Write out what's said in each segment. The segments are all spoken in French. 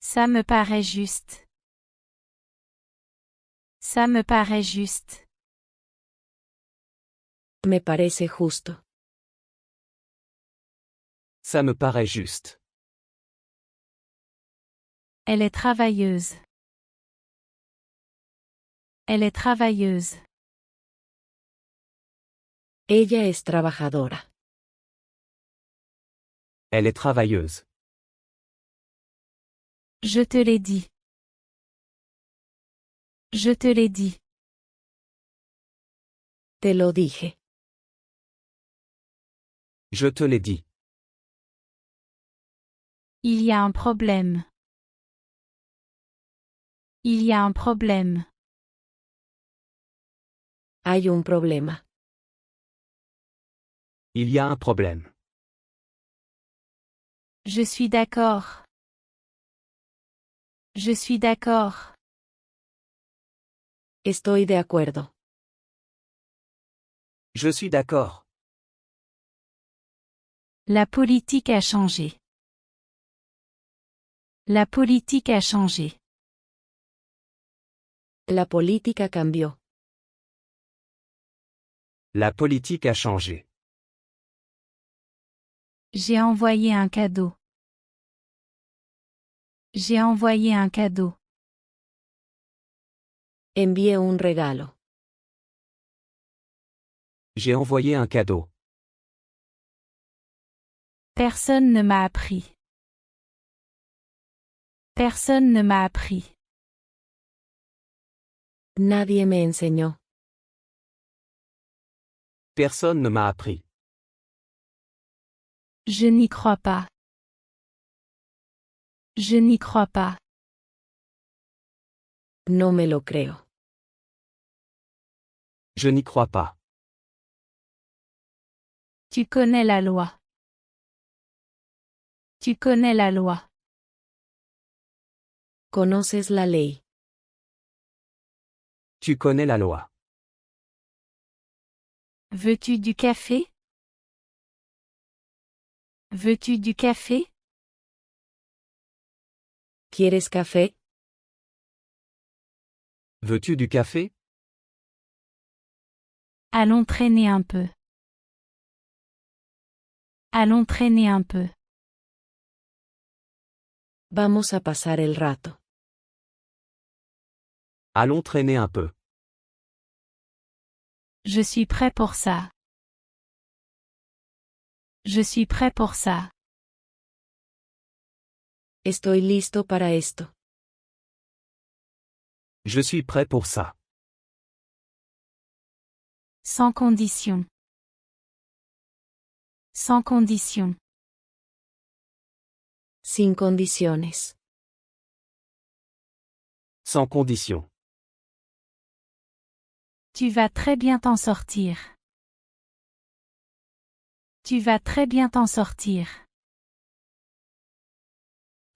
Ça me paraît juste. Ça me paraît juste. Me parece justo. Ça me paraît juste. Elle est travailleuse. Elle est travailleuse. Ella es trabajadora. Elle est travailleuse. Je te l'ai dit. Je te l'ai dit. Te lo dije. Je te l'ai dit. Il y a un problème. Il y a un problème. Hay un problema. Il y a un problème. Je suis d'accord. Je suis d'accord. Estoy de acuerdo. Je suis d'accord. La politique a changé. La politique a changé. La política cambió. La politique a changé. J'ai envoyé un cadeau. J'ai envoyé un cadeau. Envié un regalo. J'ai envoyé un cadeau. Personne ne m'a appris. Personne ne m'a appris. Nadie me enseñó. Personne ne m'a appris. Je n'y crois pas. Je n'y crois pas. No me lo creo. Je n'y crois pas. Tu connais la loi. Tu connais la loi. Conoces la ley. Tu connais la loi. Veux-tu du café? Veux-tu du café? ¿Quieres café? Veux-tu du café? Allons traîner un peu. Allons traîner un peu. Vamos a pasar el rato. Allons traîner un peu. Je suis prêt pour ça. Je suis prêt pour ça. Estoy listo para esto. Je suis prêt pour ça. Sans condition. Sans condition. Sin condiciones. Sans condition. Tu vas très bien t'en sortir. Tu vas très bien t'en sortir.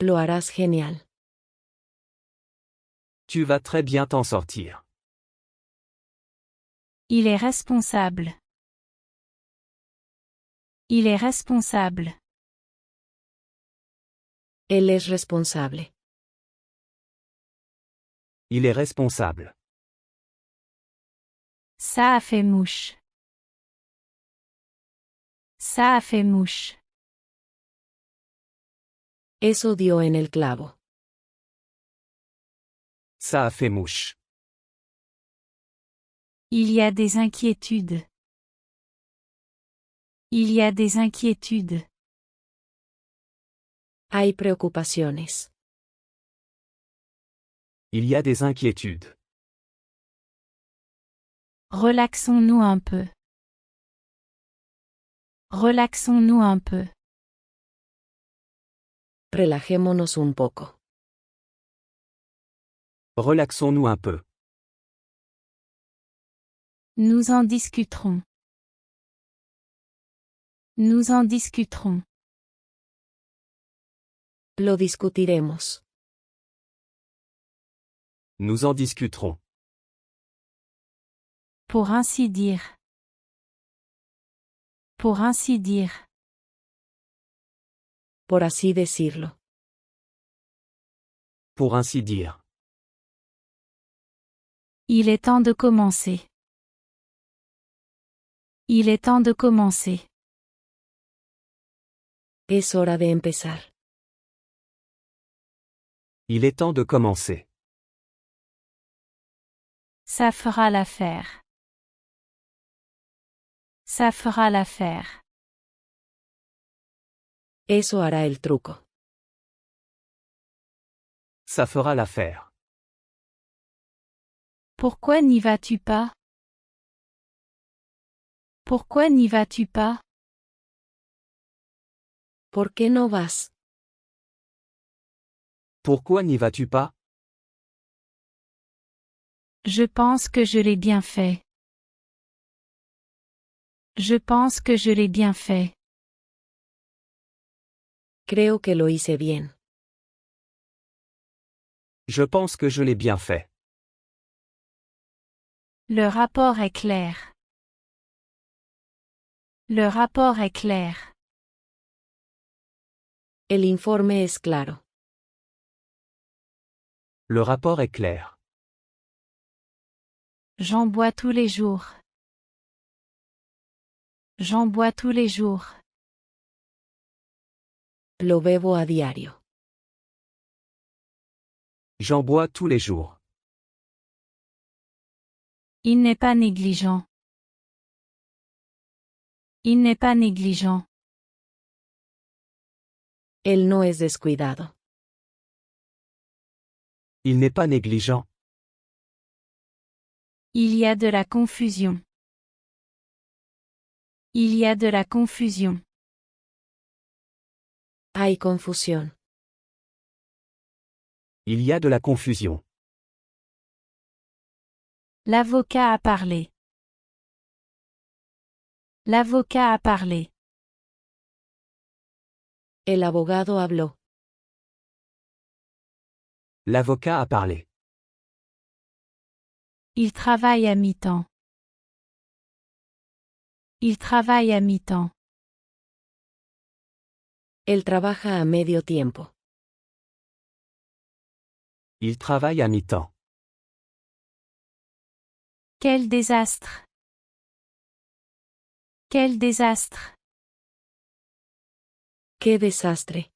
Lo harás genial. Tu vas très bien t'en sortir. Il est responsable. Il est responsable. Él es responsable. Il est responsable. Ça a fait mouche. Ça a fait mouche. Eso dio en el clavo. Ça a fait mouche. Il y a des inquiétudes. Il y a des inquiétudes. Hay preocupaciones. Il y a des inquiétudes. Relaxons-nous un peu. Relaxons-nous un peu. Relajémonos un poco. Relaxons-nous un peu. Nous en discuterons. Nous en discuterons. Lo discutiremos. Nous en discuterons. Pour ainsi dire. Pour ainsi dire. Por así decirlo. Pour ainsi dire. Il est temps de commencer. Il est temps de commencer. Es hora de empezar. Il est temps de commencer. Ça fera l'affaire. Ça fera l'affaire. Eso hará el truco. Ça fera l'affaire. Pourquoi n'y vas-tu pas? Pourquoi n'y vas-tu pas? ¿Por qué no vas? Pourquoi n'y vas-tu pas? Je pense que je l'ai bien fait. Je pense que je l'ai bien fait. Creo que lo hice bien. Je pense que je l'ai bien fait. Le rapport est clair. Le rapport est clair. El informe es claro. Le rapport est clair. J'en bois tous les jours. J'en bois tous les jours. Lo bebo a diario. J'en bois tous les jours. Il n'est pas négligent. Il n'est pas négligent. Él no es descuidado. Il n'est pas négligent. Il y a de la confusion. Il y a de la confusion. Hay confusión. Il y a de la confusion. L'avocat a parlé. L'avocat a parlé. El abogado habló. L'avocat a parlé. Il travaille à mi-temps. Il travaille à mi-temps. Él trabaja a medio tiempo. Il travaille à mi-temps. Quel désastre! Quel désastre! ¡Qué desastre!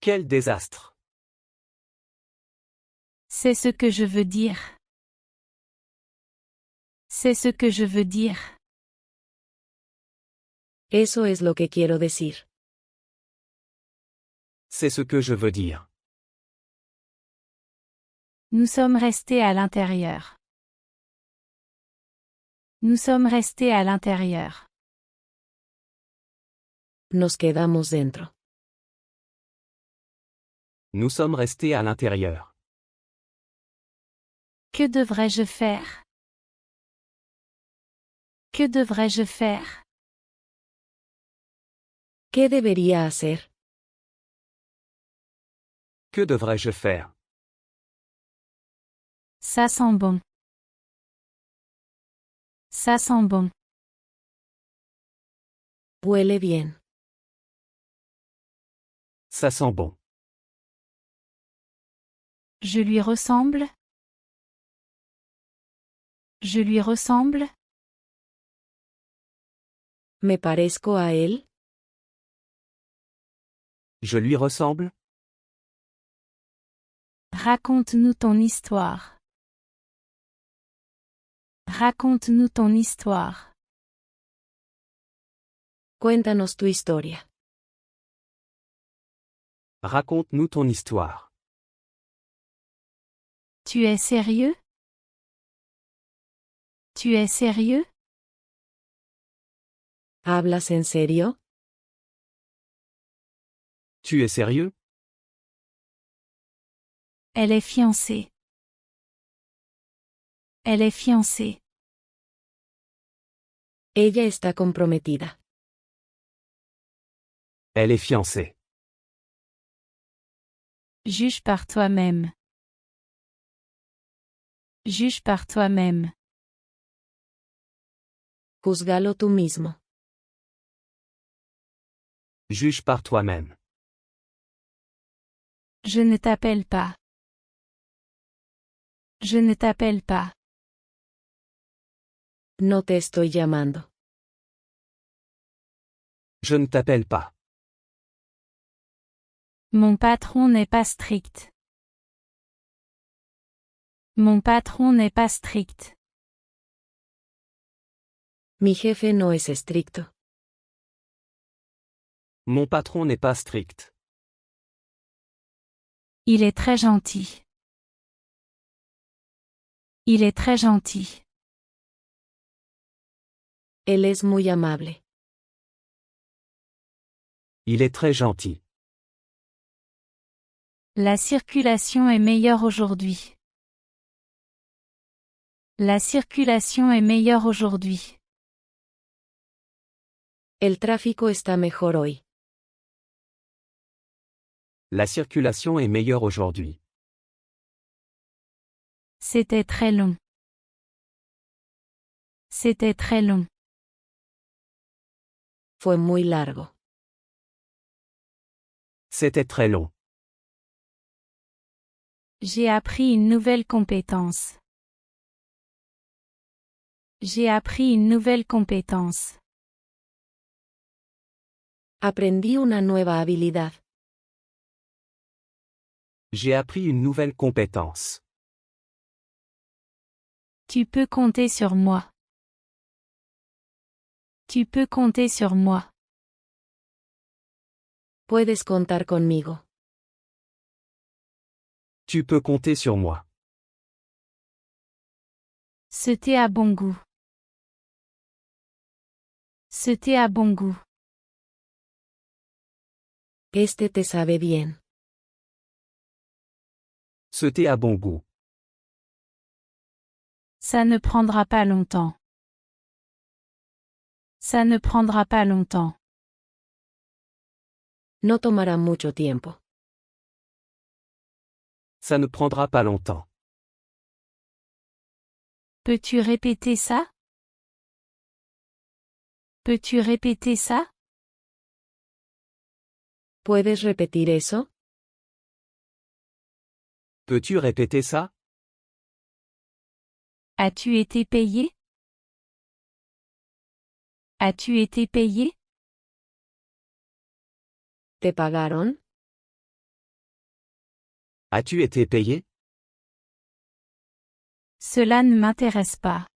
Quel désastre! C'est ce que je veux dire. C'est ce que je veux dire. Eso es lo que quiero decir. C'est ce que je veux dire. Nous sommes restés à l'intérieur. Nous sommes restés à l'intérieur. Nos quedamos dentro. Nous sommes restés à l'intérieur. Que devrais-je faire? Que devrais-je faire? ¿Qué debería hacer? Que devrais-je faire? Ça sent bon. Ça sent bon. Huele bien. Ça sent bon. Je lui ressemble? Je lui ressemble? ¿Me parezco a él? Je lui ressemble? Raconte-nous ton histoire. Raconte-nous ton histoire. Cuéntanos tu historia. Raconte-nous ton histoire. Tu es sérieux? Tu es sérieux? ¿Hablas en serio? Tu es sérieux? Elle est fiancée. Elle est fiancée. Ella está comprometida. Elle est fiancée. Juge par toi-même. Juge par toi-même. Júzgalo tú mismo. Juge par toi-même. Je ne t'appelle pas. Je ne t'appelle pas. No te estoy llamando. Je ne t'appelle pas. Mon patron n'est pas strict. Mon patron n'est pas strict. Mi jefe no es estricto. Mon patron n'est pas strict. Il est très gentil. Il est très gentil. Él es muy amable. Il est très gentil. La circulation est meilleure aujourd'hui. La circulation est meilleure aujourd'hui. El tráfico está mejor hoy. La circulation est meilleure aujourd'hui. C'était très long. C'était très long. Fue muy largo. C'était très long. J'ai appris une nouvelle compétence. J'ai appris une nouvelle compétence. Aprendí una nueva habilidad. J'ai appris une nouvelle compétence. Tu peux compter sur moi. Tu peux compter sur moi. Puedes contar conmigo. Tu peux compter sur moi. Ce thé a bon goût. Ce thé a bon goût. Este te sabe bien. Ce thé a bon goût. Ça ne prendra pas longtemps. Ça ne prendra pas longtemps. No tomará mucho tiempo. Ça ne prendra pas longtemps. Peux-tu répéter ça? Peux-tu répéter ça? ¿Puedes repetir eso? Peux-tu répéter ça? As-tu été payé? As-tu été payé? ¿Te pagaron? As-tu été payé? Cela ne m'intéresse pas.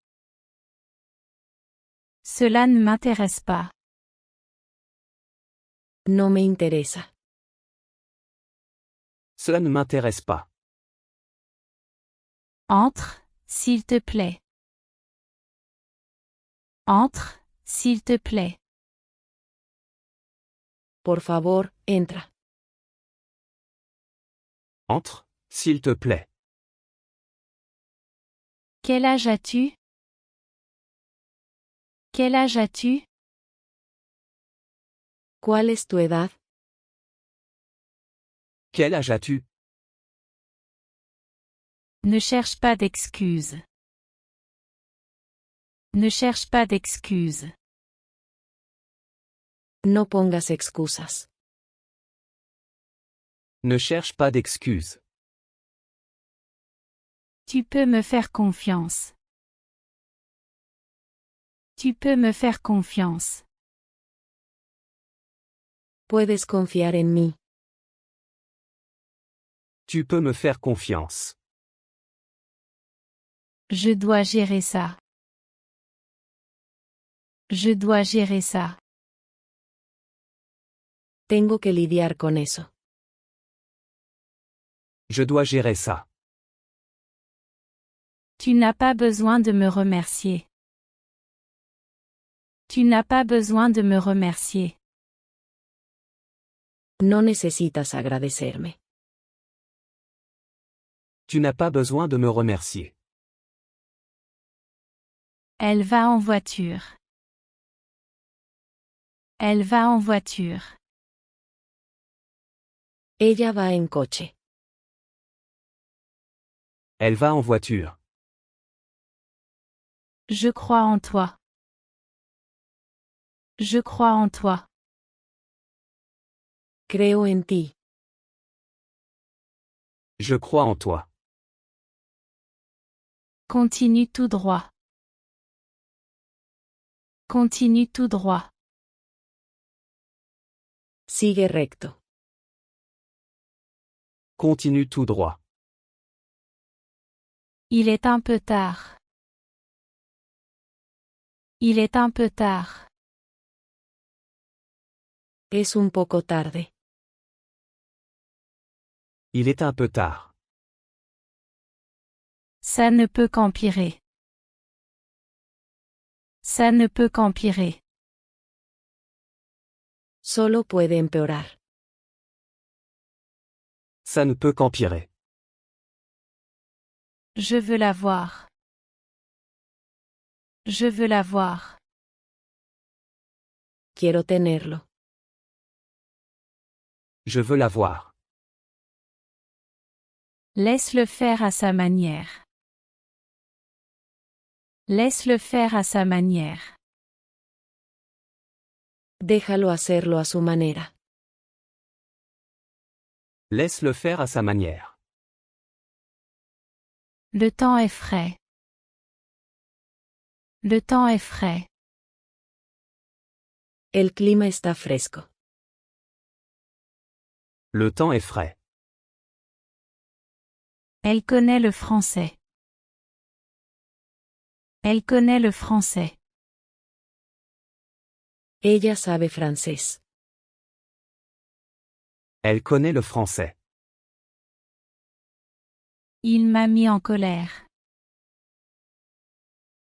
Cela ne m'intéresse pas. No me interesa. Cela ne m'intéresse pas. Entre, s'il te plaît. Entre, s'il te plaît. Por favor, entra. Entre, s'il te plaît. Quel âge as-tu? Quel âge as-tu? ¿Cuál es tu edad? Quel âge as-tu? Ne cherche pas d'excuses. Ne cherche pas d'excuses. No pongas excusas. Ne cherche pas d'excuses. Tu peux me faire confiance. Tu peux me faire confiance. Puedes confiar en mí. Tu peux me faire confiance. Je dois gérer ça. Je dois gérer ça. Tengo que lidiar con eso. Je dois gérer ça. Tu n'as pas besoin de me remercier. Tu n'as pas besoin de me remercier. No necesitas agradecerme. Tu n'as pas besoin de me remercier. Elle va en voiture. Elle va en voiture. Ella va en coche. Elle va en voiture. Je crois en toi. Je crois en toi. Creo en ti. Je crois en toi. Continue tout droit. Continue tout droit. Sigue recto. Continue tout droit. Il est un peu tard. Il est un peu tard. Es un poco tarde. Il est un peu tard. Ça ne peut qu'empirer. Ça ne peut qu'empirer. Solo puede empeorar. Ça ne peut qu'empirer. Je veux la voir. Je veux la voir. Quiero tenerlo. Je veux la voir. Laisse-le faire à sa manière. Laisse-le faire à sa manière. Déjalo hacerlo a su manera. Laisse-le faire à sa manière. Le temps est frais. Le temps est frais. El clima está fresco. Le temps est frais. Elle connaît le français. Elle connaît le français. Ella sabe francés. Elle connaît le français. Il m'a mis en colère.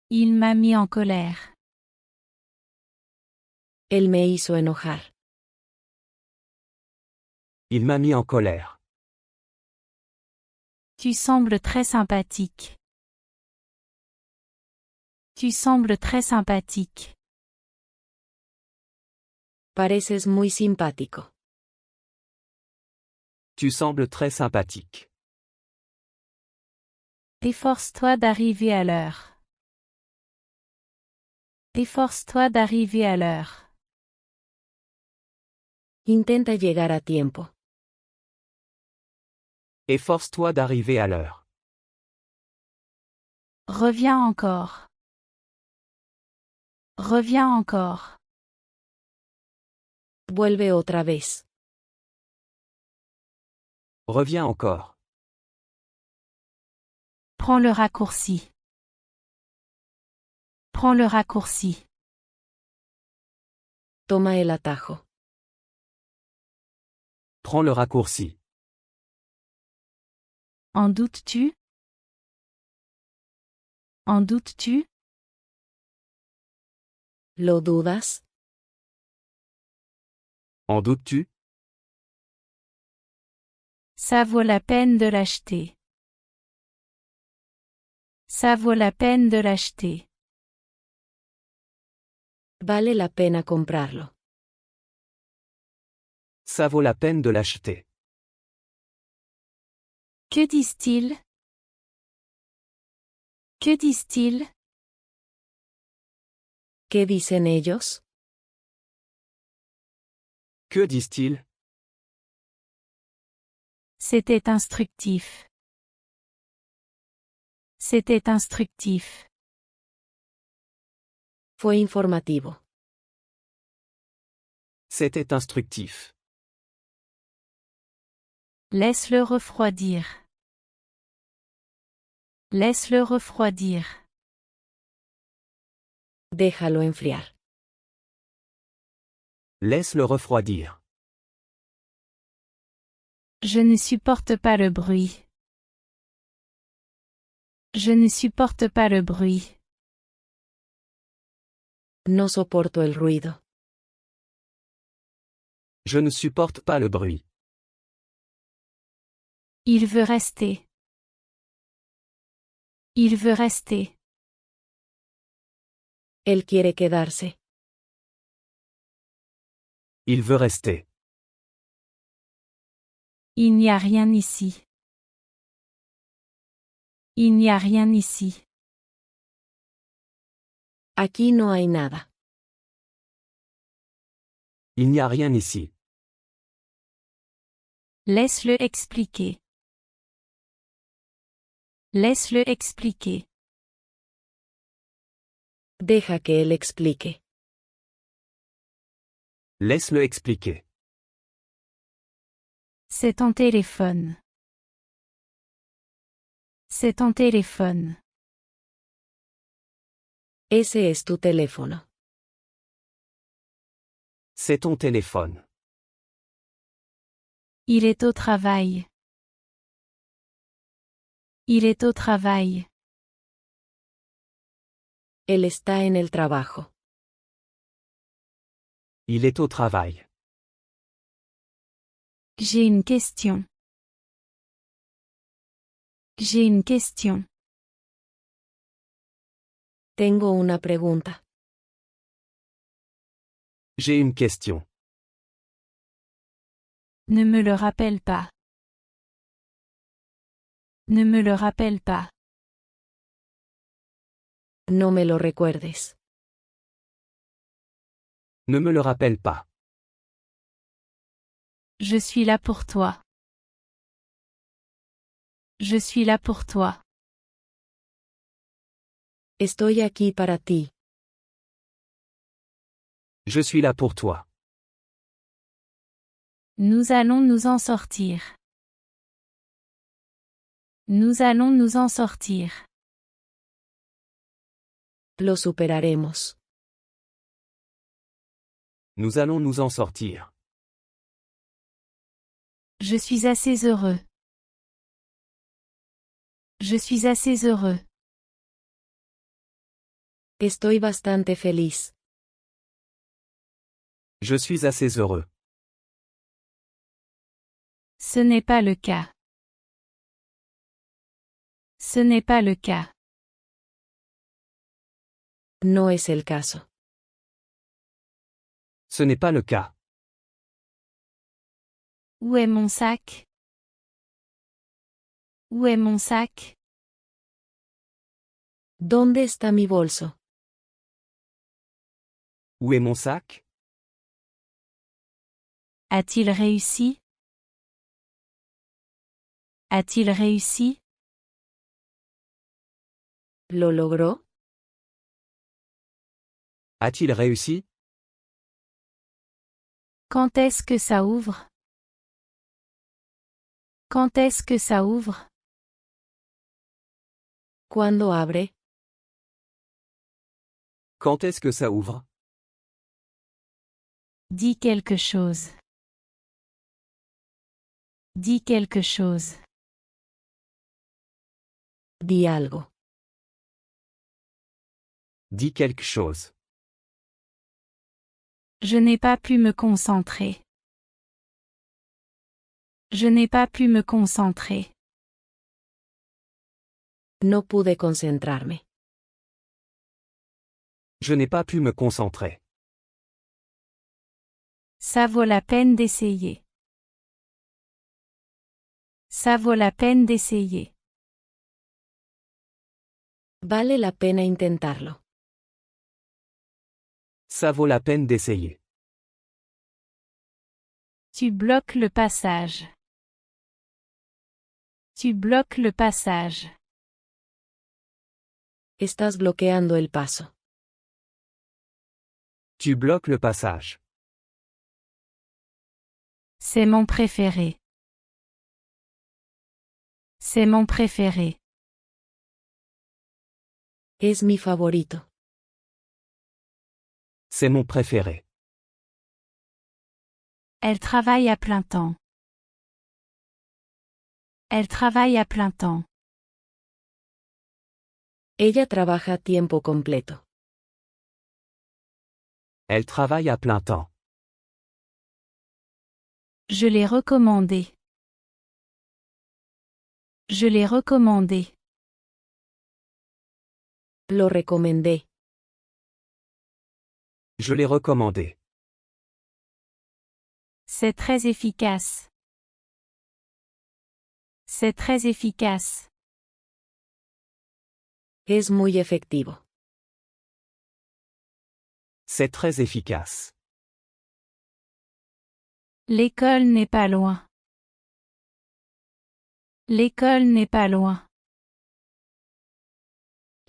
Il m'a mis en colère. Él me hizo enojar. Il m'a mis en colère. Tu sembles très sympathique. Tu sembles très sympathique. Pareces muy simpático. Tu sembles très sympathique. Efforce-toi d'arriver à l'heure. Efforce-toi d'arriver à l'heure. Intenta llegar a tiempo. Efforce-toi d'arriver à l'heure. Reviens encore. Reviens encore. Vuelve otra vez. Reviens encore. Prends le raccourci. Prends le raccourci. Toma el atajo. Prends le raccourci. En doutes-tu? En doutes-tu? ¿Lo dudas? En doutes-tu? Ça vaut la peine de l'acheter. Ça vaut la peine de l'acheter. Vale la pena comprarlo. Ça vaut la peine de l'acheter. Que disent-ils? Que disent-ils? ¿Qué dicen ellos? Que disent-ils? C'était instructif. C'était instructif. Fue informativo. C'était instructif. Laisse-le refroidir. Laisse-le refroidir. Déjalo enfriar. Laisse-le refroidir. Je ne supporte pas le bruit. Je ne supporte pas le bruit. No soporto el ruido. Je ne supporte pas le bruit. Il veut rester. Il veut rester. Él quiere quedarse. Il veut rester. Il n'y a rien ici. Il n'y a rien ici. Aquí no hay nada. Il n'y a rien ici. Laisse-le expliquer. Laisse-le expliquer. Deja que él explique. Laisse-le expliquer. C'est ton téléphone. C'est ton téléphone. Ese es tu teléfono. C'est ton téléphone. Il est au travail. Il est au travail. Él está en el trabajo. Il est au travail. J'ai une question. J'ai une question. Tengo una pregunta. J'ai une question. Ne me le rappelle pas. Ne me le rappelle pas. No me lo recuerdes. Ne me le rappelle pas. Je suis là pour toi. Je suis là pour toi. Estoy aquí para ti. Je suis là pour toi. Nous allons nous en sortir. Nous allons nous en sortir. Lo superaremos. Nous allons nous en sortir. Je suis assez heureux. Je suis assez heureux. Estoy bastante feliz. Je suis assez heureux. Ce n'est pas le cas. Ce n'est pas le cas. No es el caso. Ce n'est pas le cas. Où est mon sac? Où est mon sac? ¿Dónde está mi bolso? Où est mon sac? A-t-il réussi? A-t-il réussi? ¿Lo logró? A-t-il réussi? Quand est-ce que ça ouvre? Quand est-ce que ça ouvre? ¿Cuándo abre? Quand est-ce que ça ouvre? Dis quelque chose. Dis quelque chose. Di algo. Dis quelque chose. Je n'ai pas pu me concentrer. Je n'ai pas pu me concentrer. No pude concentrarme. Je n'ai pas pu me concentrer. Ça vaut la peine d'essayer. Ça vaut la peine d'essayer. Vale la pena intentarlo. Ça vaut la peine d'essayer. Tu bloques le passage. Tu bloques le passage. Estás bloqueando el paso. Tu bloques le passage. C'est mon préféré. C'est mon préféré. Es mi favorito. C'est mon préféré. Elle travaille à plein temps. Elle travaille à plein temps. Ella trabaja a tiempo completo. Elle travaille à plein temps. Je l'ai recommandé. Je l'ai recommandé. Lo recomendé. Je l'ai recommandé. C'est très efficace. C'est très efficace. Es muy efectivo. C'est très efficace. L'école n'est pas loin. L'école n'est pas loin.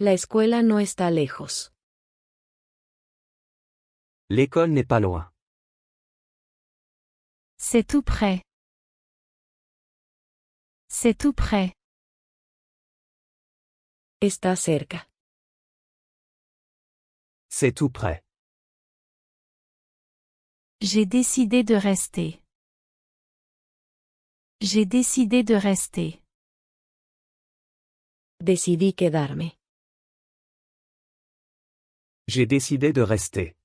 La escuela no está lejos. L'école n'est pas loin. C'est tout près. C'est tout près. Está cerca. C'est tout près. J'ai décidé de rester. J'ai décidé de rester. Decidí quedarme. J'ai décidé de rester.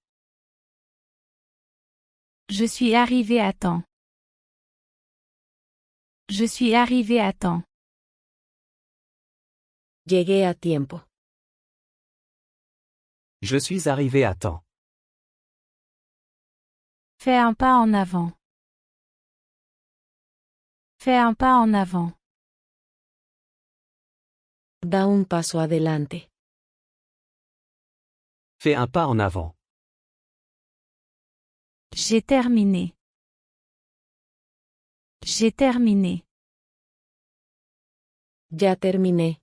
Je suis arrivé à temps. Je suis arrivé à temps. Llegué a tiempo. Je suis arrivé à temps. Fais un pas en avant. Fais un pas en avant. Da un paso adelante. Fais un pas en avant. J'ai terminé. J'ai terminé. Ya terminé.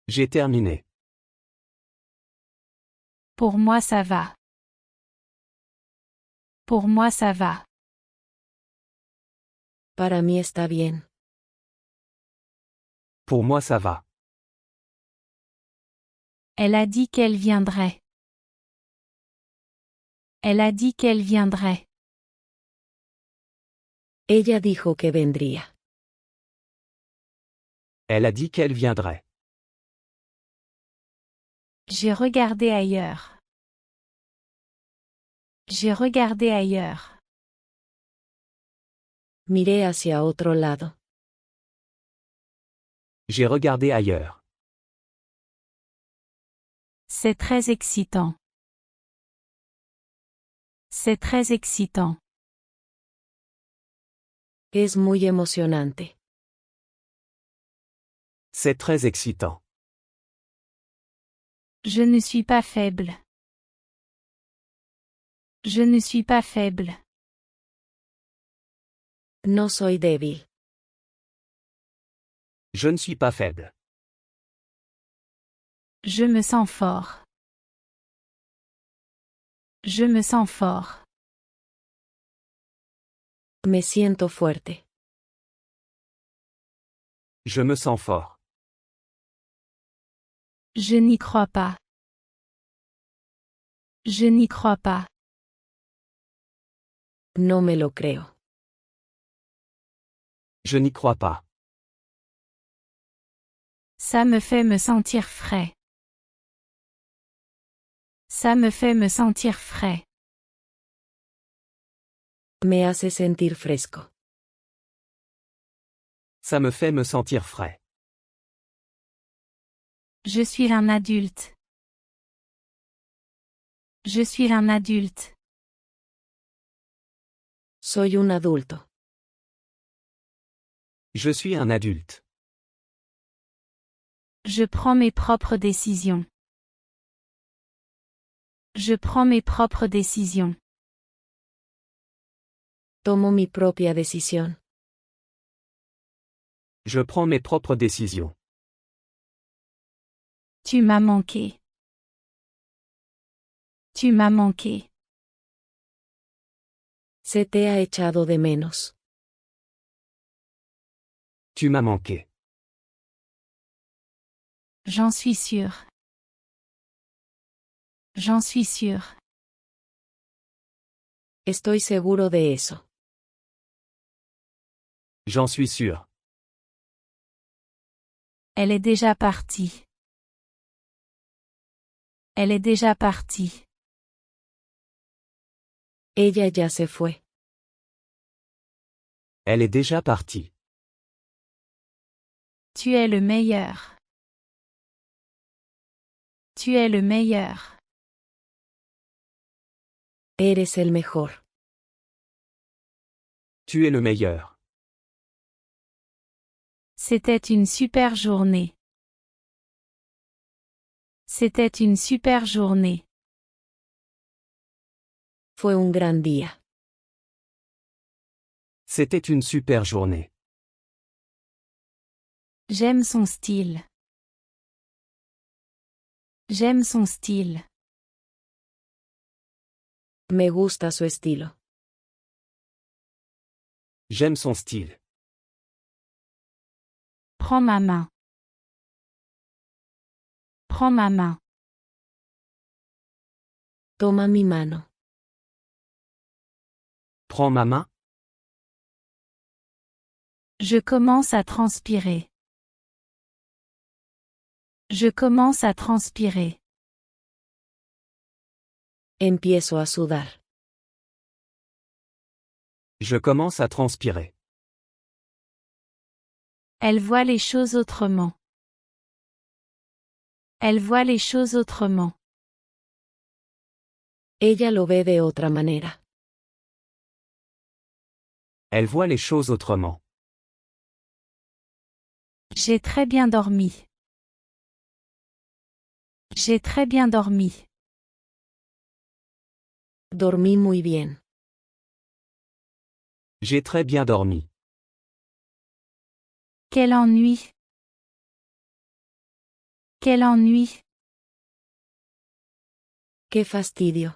J'ai terminé. Pour moi ça va. Pour moi ça va. Para mí está bien. Pour moi ça va. Elle a dit qu'elle viendrait. Elle a dit qu'elle viendrait. Ella dijo que vendría. Elle a dit qu'elle viendrait. J'ai regardé ailleurs. J'ai regardé ailleurs. Miré hacia otro lado. J'ai regardé ailleurs. C'est très excitant. C'est très excitant. Es muy emocionante. C'est très excitant. Je ne suis pas faible. Je ne suis pas faible. No soy débil. Je ne suis pas faible. Je me sens fort. Je me sens fort. Me siento fuerte. Je me sens fort. Je n'y crois pas. Je n'y crois pas. No me lo creo. Je n'y crois pas. Ça me fait me sentir frais. Ça me fait me sentir frais. Me hace sentir fresco. Ça me fait me sentir frais. Je suis un adulte. Je suis un adulte. Soy un adulto. Je suis un adulte. Je prends mes propres décisions. Je prends mes propres décisions. Tomo mi propia decisión. Je prends mes propres décisions. Tu m'as manqué. Tu m'as manqué. Se te ha echado de menos. Tu m'as manqué. J'en suis sûre. J'en suis sûre. Estoy seguro de eso. J'en suis sûr. Elle est déjà partie. Elle est déjà partie. Ella ya se fue. Elle est déjà partie. Tu es le meilleur. Tu es le meilleur. Eres el mejor. Tu es le meilleur. C'était une super journée. C'était une super journée. Fue un gran día. C'était une super journée. J'aime son style. J'aime son style. Me gusta su estilo. J'aime son style. Prends ma main. Prends ma main. Toma mi mano. Prends ma main. Je commence à transpirer. Je commence à transpirer. Empiezo a sudar. Je commence à transpirer. Elle voit les choses autrement. Elle voit les choses autrement. Ella lo ve de otra manera. Elle voit les choses autrement. J'ai très bien dormi. J'ai très bien dormi. Dormí muy bien. J'ai très bien dormi. Quel ennui. Quel ennui. Qué fastidio.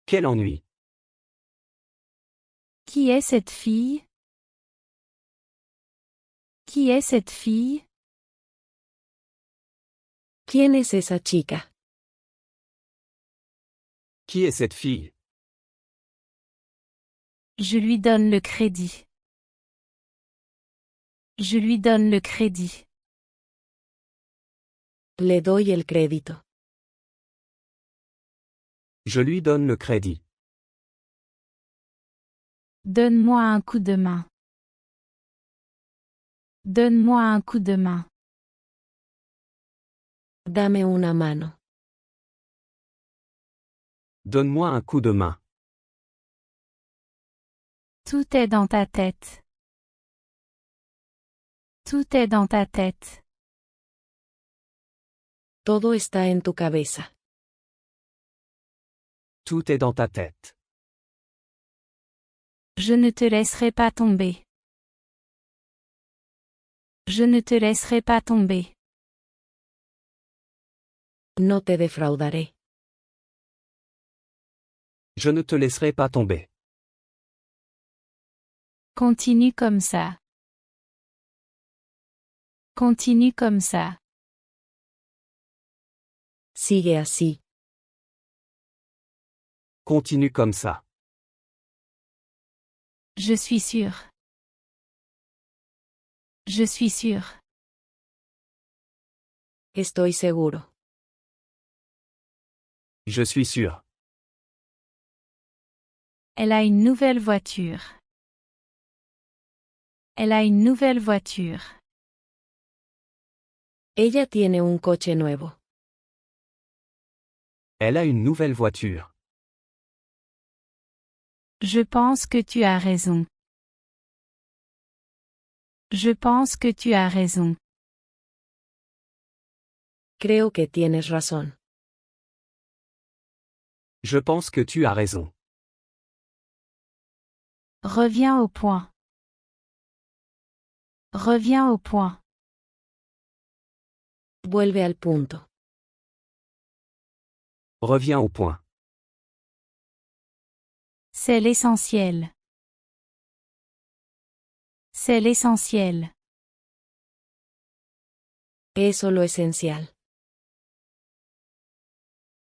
Quel ennui. Qui est cette fille? Qui est cette fille? ¿Quién es esa chica? Qui est cette fille? Je lui donne le crédit. Je lui donne le crédit. Le doy el crédito. Je lui donne le crédit. Donne-moi un coup de main. Donne-moi un coup de main. Dame una mano. Donne-moi un coup de main. Tout est dans ta tête. Tout est dans ta tête. Todo está en tu cabeza. Tout est dans ta tête. Je ne te laisserai pas tomber. Je ne te laisserai pas tomber. No te defraudaré. Je ne te laisserai pas tomber. Continue comme ça. Continue comme ça. Sigue así. Continue comme ça. Je suis sûre. Je suis sûre. Estoy seguro. Je suis sûr. Elle a une nouvelle voiture. Elle a une nouvelle voiture. Ella tiene un coche nuevo. Elle a une nouvelle voiture. Je pense que tu as raison. Je pense que tu as raison. Creo que tienes razón. Je pense que tu as raison. Reviens au point. Reviens au point. Vuelve al punto. Reviens au point. C'est l'essentiel. C'est l'essentiel. Eso lo esencial.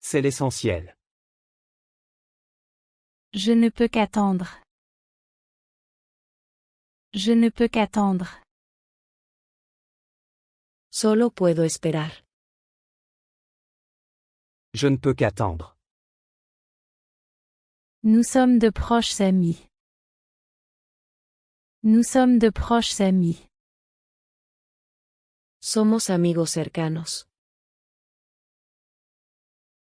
C'est l'essentiel. Je ne peux qu'attendre. Je ne peux qu'attendre. Solo puedo esperar. Je ne peux qu'attendre. Nous sommes de proches amis. Nous sommes de proches amis. Somos amigos cercanos.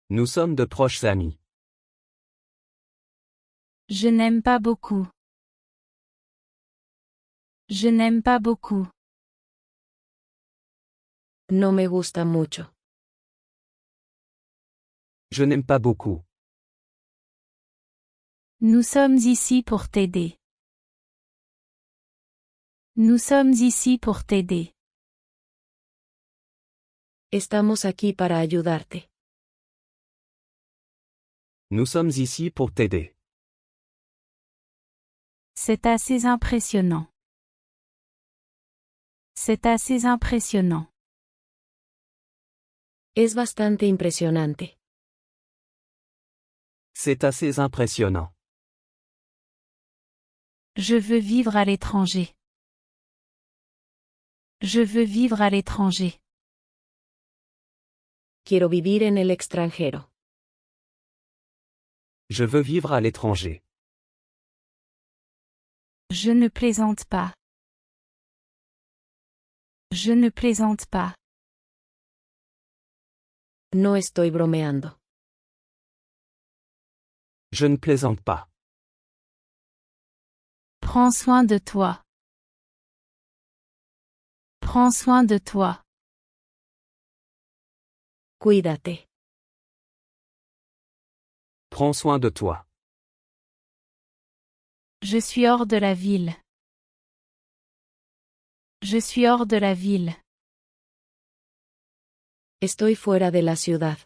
Nous sommes de proches amis. Je n'aime pas beaucoup. Je n'aime pas beaucoup. No me gusta mucho. Je n'aime pas beaucoup. Nous sommes ici pour t'aider. Nous sommes ici pour t'aider. Estamos aquí para ayudarte. Nous sommes ici pour t'aider. C'est assez impressionnant. C'est assez impressionnant. Es bastante impresionante. C'est assez impressionnant. Je veux vivre à l'étranger. Je veux vivre à l'étranger. Quiero vivir en el extranjero. Je veux vivre à l'étranger. Je ne plaisante pas. Je ne plaisante pas. No estoy bromeando. Je ne plaisante pas. Prends soin de toi. Prends soin de toi. Cuídate. Prends soin de toi. Je suis hors de la ville. Je suis hors de la ville. Estoy fuera de la ciudad.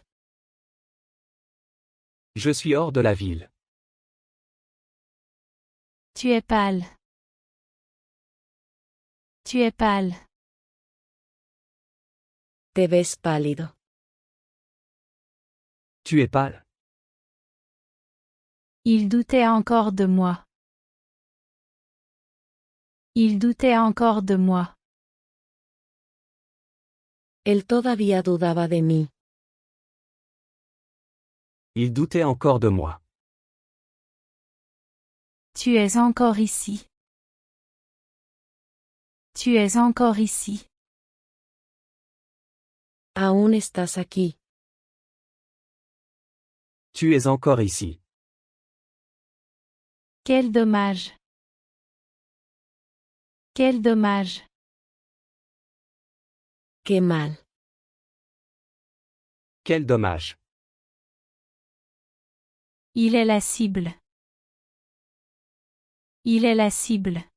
Je suis hors de la ville. Tu es pâle. Tu es pâle. Te ves pálido. Tu es pâle. Il doutait encore de moi. Il doutait encore de moi. Él todavía dudaba de mí. Il doutait encore de moi. Tu es encore ici. Tu es encore ici. Aún estás aquí. Tu es encore ici. Quel dommage. Quel dommage. Qué mal. Quel dommage. Il est la cible. Il est la cible.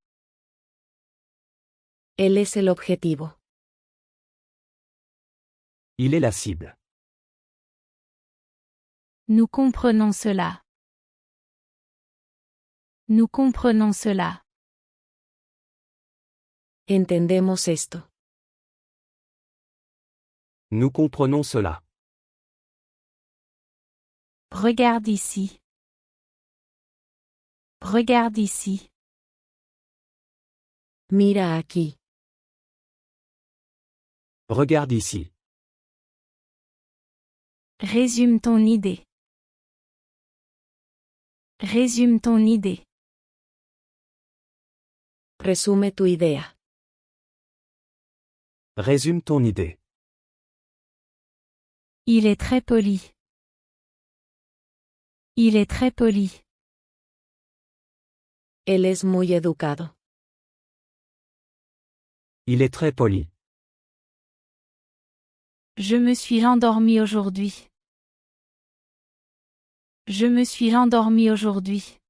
Él es el objetivo. Il est la cible. Nous comprenons cela. Nous comprenons cela. Entendemos esto. Nous comprenons cela. Regarde ici. Regarde ici. Mira aquí. Regarde ici. Résume ton idée. Résume ton idée. Resume tu idea. Résume ton idée. Il est très poli. Il est très poli. Él es muy educado. Il est très poli. Je me suis endormi aujourd'hui. Je me suis endormi aujourd'hui.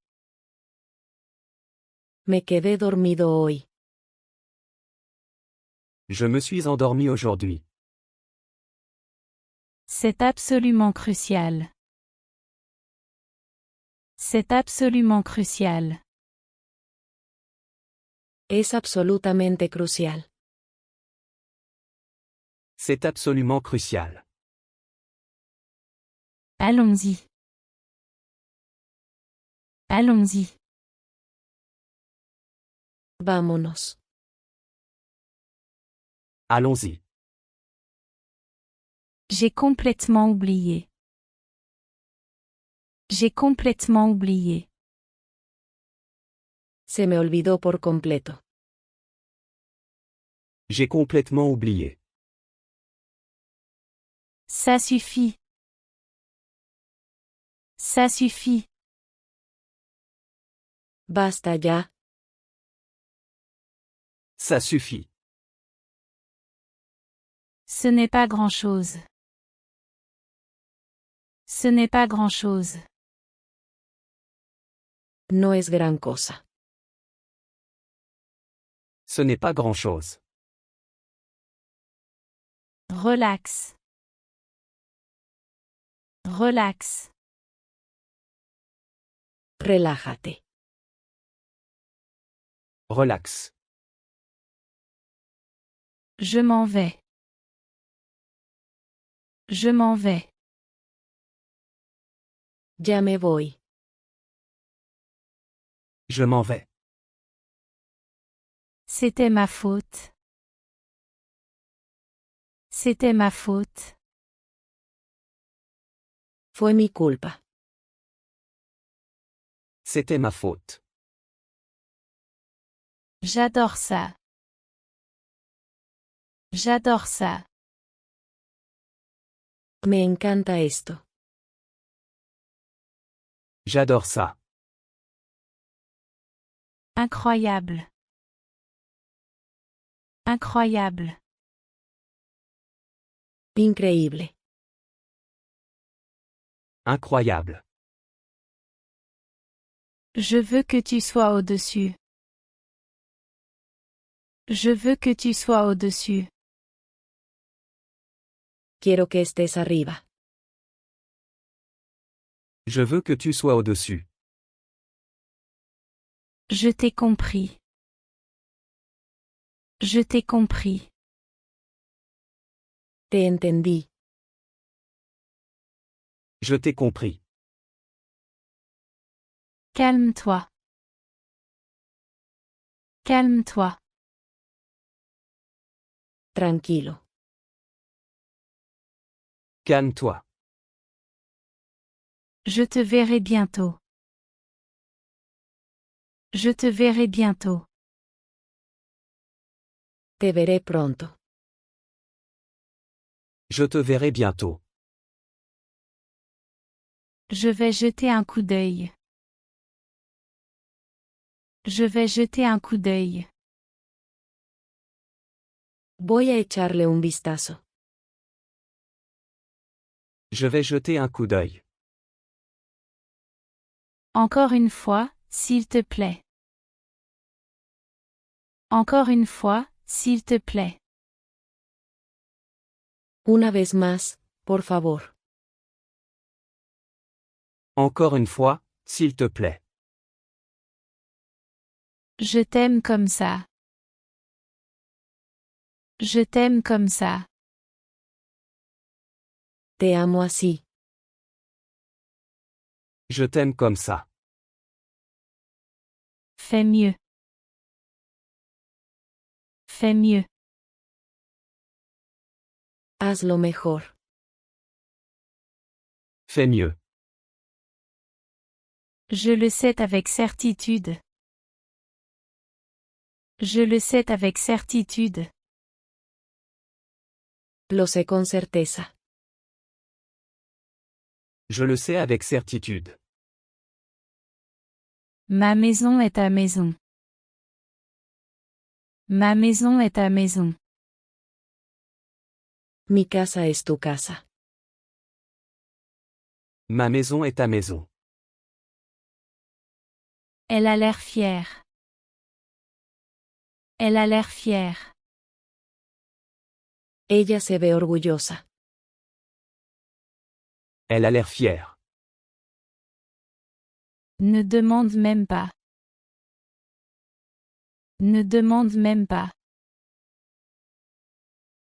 Me quedé dormido hoy. Je me suis endormi aujourd'hui. C'est absolument crucial. C'est absolument crucial. Es absolutamente crucial. C'est absolument crucial. Allons-y. Allons-y. Vámonos. Allons-y. J'ai complètement oublié. J'ai complètement oublié. Se me olvidó por completo. J'ai complètement oublié. Ça suffit. Ça suffit. Basta ya. Ça suffit. Ce n'est pas grand-chose. Ce n'est pas grand-chose. No es gran cosa. Ce n'est pas grand-chose. Relax. Relax. Relájate. Relax. Je m'en vais. Je m'en vais. Ya me voy. Je m'en vais. C'était ma faute. C'était ma faute. Fue mi culpa. C'était ma faute. J'adore ça. J'adore ça. Me encanta esto. J'adore ça. Incroyable. Incroyable. Increíble. Incroyable. Je veux que tu sois au-dessus. Je veux que tu sois au-dessus. Quiero que estés arriba. Je veux que tu sois au-dessus. Je t'ai compris. Je t'ai compris. Te entendí. Je t'ai compris. Calme-toi. Calme-toi. Tranquilo. Calme-toi. Je te verrai bientôt. Je te verrai bientôt. Te veré pronto. Je te verrai bientôt. Je vais jeter un coup d'œil. Je vais jeter un coup d'œil. Voy a echarle un vistazo. Je vais jeter un coup d'œil. Encore une fois, s'il te plaît. Encore une fois, s'il te plaît. Una vez más, por favor. Encore une fois, s'il te plaît. Je t'aime comme ça. Je t'aime comme ça. Te amo así. Je t'aime comme ça. Fais mieux. Fais mieux. Hazlo mejor. Fais mieux. Je le sais avec certitude. Je le sais avec certitude. Lo sé con certeza. Je le sais avec certitude. Ma maison est ta maison. Ma maison est ta maison. Mi casa es tu casa. Ma maison est ta maison. Elle a l'air fière. Elle a l'air fière. Ella se ve orgullosa. Elle a l'air fière. Ne demande même pas. Ne demande même pas.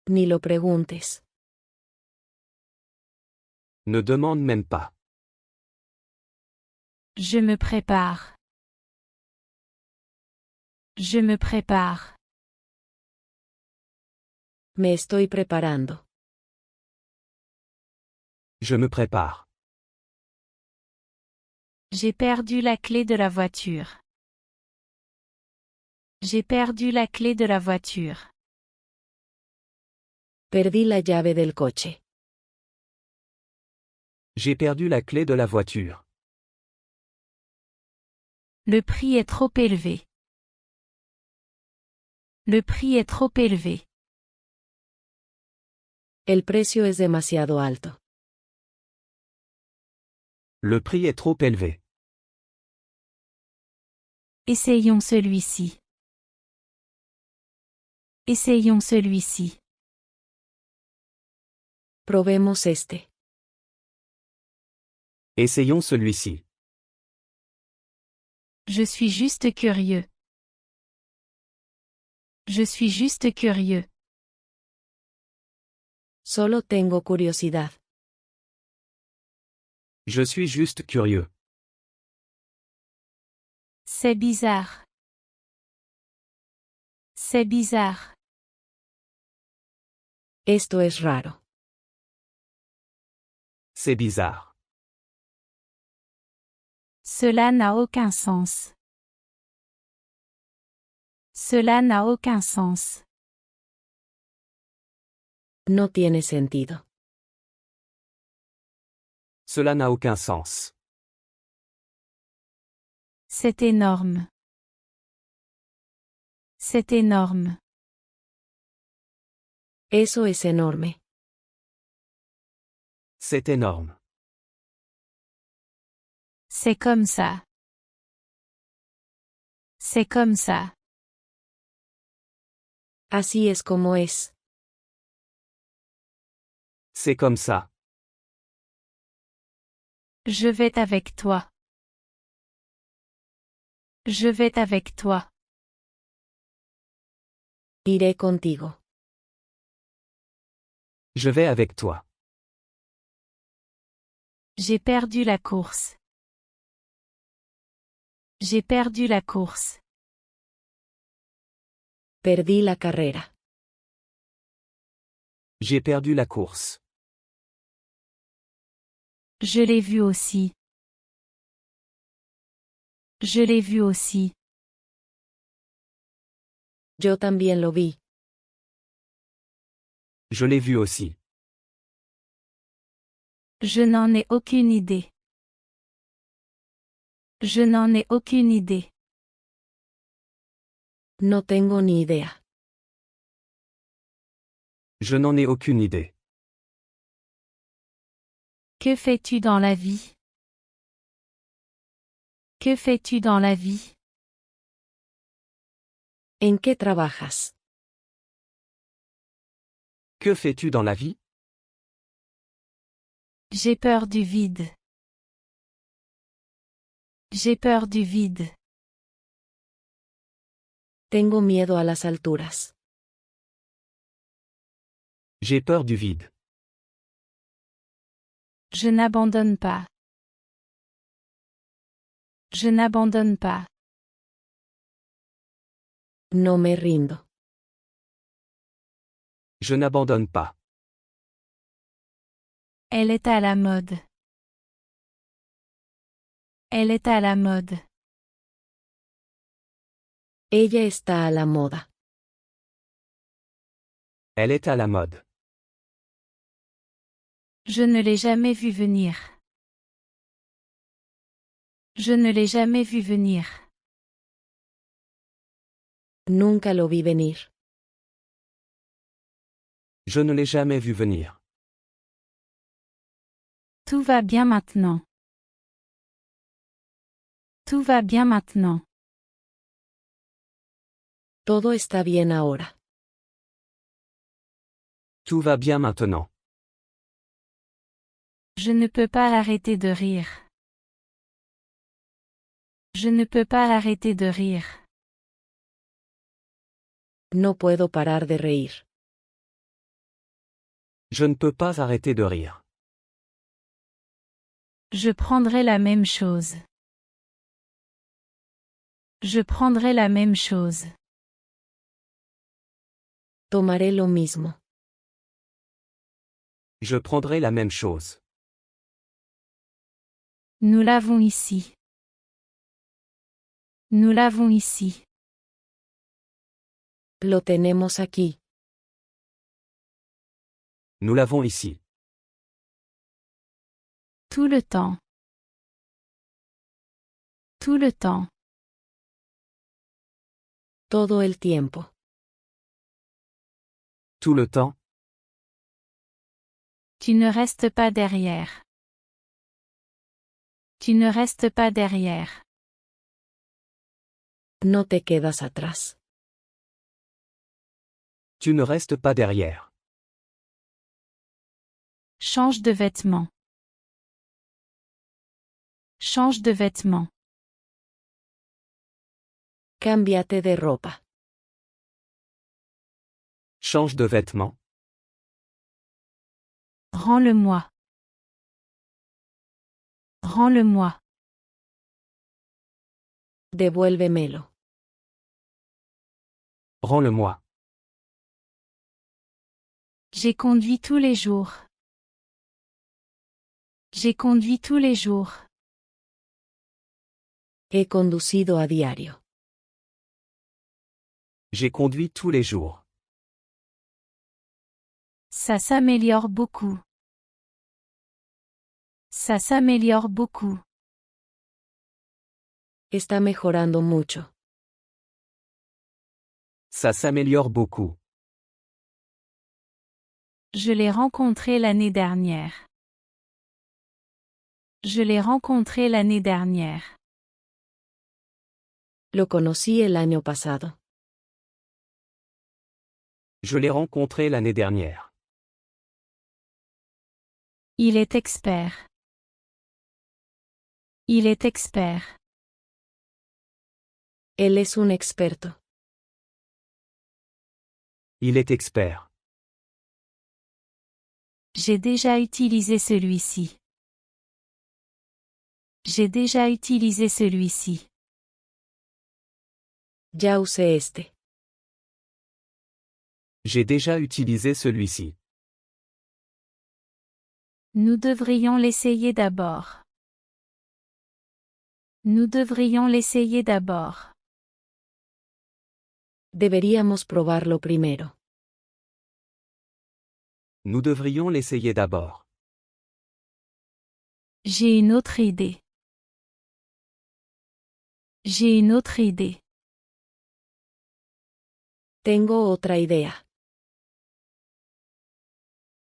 Ni lo preguntes. Ne demande même pas. Je me prépare. Je me prépare. Me estoy preparando. Je me prépare. J'ai perdu la clé de la voiture. J'ai perdu la clé de la voiture. Perdí la llave del coche. J'ai perdu la clé de la voiture. Le prix est trop élevé. Le prix est trop élevé. El precio es demasiado alto. Le prix est trop élevé. Essayons celui-ci. Essayons celui-ci. Probemos este. Essayons celui-ci. Je suis juste curieux. Je suis juste curieux. Solo tengo curiosidad. Je suis juste curieux. C'est bizarre. C'est bizarre. Esto es raro. C'est bizarre. Cela n'a aucun sens. Cela n'a aucun sens. No tiene sentido. Cela n'a aucun sens. C'est énorme. C'est énorme. Eso es enorme. C'est énorme. C'est comme ça. C'est comme ça. Así es como es. C'est comme ça. Je vais avec toi. Je vais avec toi. Iré contigo. Je vais avec toi. J'ai perdu la course. J'ai perdu la course. Perdí la carrera. J'ai perdu la course. Je l'ai vu aussi. Je l'ai vu aussi. Yo también lo vi. Je l'ai vu aussi. Je n'en ai aucune idée. Je n'en ai aucune idée. No tengo ni idea. Je n'en ai aucune idée. Que fais-tu dans la vie? Que fais-tu dans la vie? ¿En qué trabajas? Que fais-tu dans la vie? J'ai peur du vide. J'ai peur du vide. Tengo miedo a las alturas. J'ai peur du vide. Je n'abandonne pas. Je n'abandonne pas. No me rindo. Je n'abandonne pas. Elle est à la mode. Elle est à la mode. Ella está a la moda. Elle est à la mode. Je ne l'ai jamais vu venir. Je ne l'ai jamais vu venir. Nunca lo vi venir. Je ne l'ai jamais vu venir. Tout va bien maintenant. Tout va bien maintenant. Todo está bien ahora. Tout va bien maintenant. Je ne peux pas arrêter de rire. Je ne peux pas arrêter de rire. No puedo parar de reír. Je ne peux pas arrêter de rire. Je prendrai la même chose. Je prendrai la même chose. Tomaré lo mismo. Je prendrai la même chose. Nous l'avons ici. Nous l'avons ici. Lo tenemos aquí. Nous l'avons ici. Tout le temps. Tout le temps. Todo el tiempo. Tout le temps. Tu ne restes pas derrière. Tu ne restes pas derrière. No te quedas atrás. Tu ne restes pas derrière. Change de vêtements. Change de vêtements. Cámbiate de ropa. Change de vêtements. Rends-le-moi. Rends-le-moi. Devuélvemelo. Rends-le-moi. J'ai conduit tous les jours. J'ai conduit tous les jours. He conducido a diario. J'ai conduit tous les jours. Ça s'améliore beaucoup. Ça s'améliore beaucoup. Está mejorando mucho. Ça s'améliore beaucoup. Je l'ai rencontré l'année dernière. Je l'ai rencontré l'année dernière. Lo conocí el año pasado. Je l'ai rencontré l'année dernière. Il est expert. Il est expert. Él es un experto. Il est expert. J'ai déjà utilisé celui-ci. J'ai déjà utilisé celui-ci. Ya usé este. J'ai déjà utilisé celui-ci. Nous devrions l'essayer d'abord. Nous devrions l'essayer d'abord. Deberíamos probarlo primero. Nous devrions l'essayer d'abord. J'ai une autre idée. J'ai une autre idée. Tengo otra idea.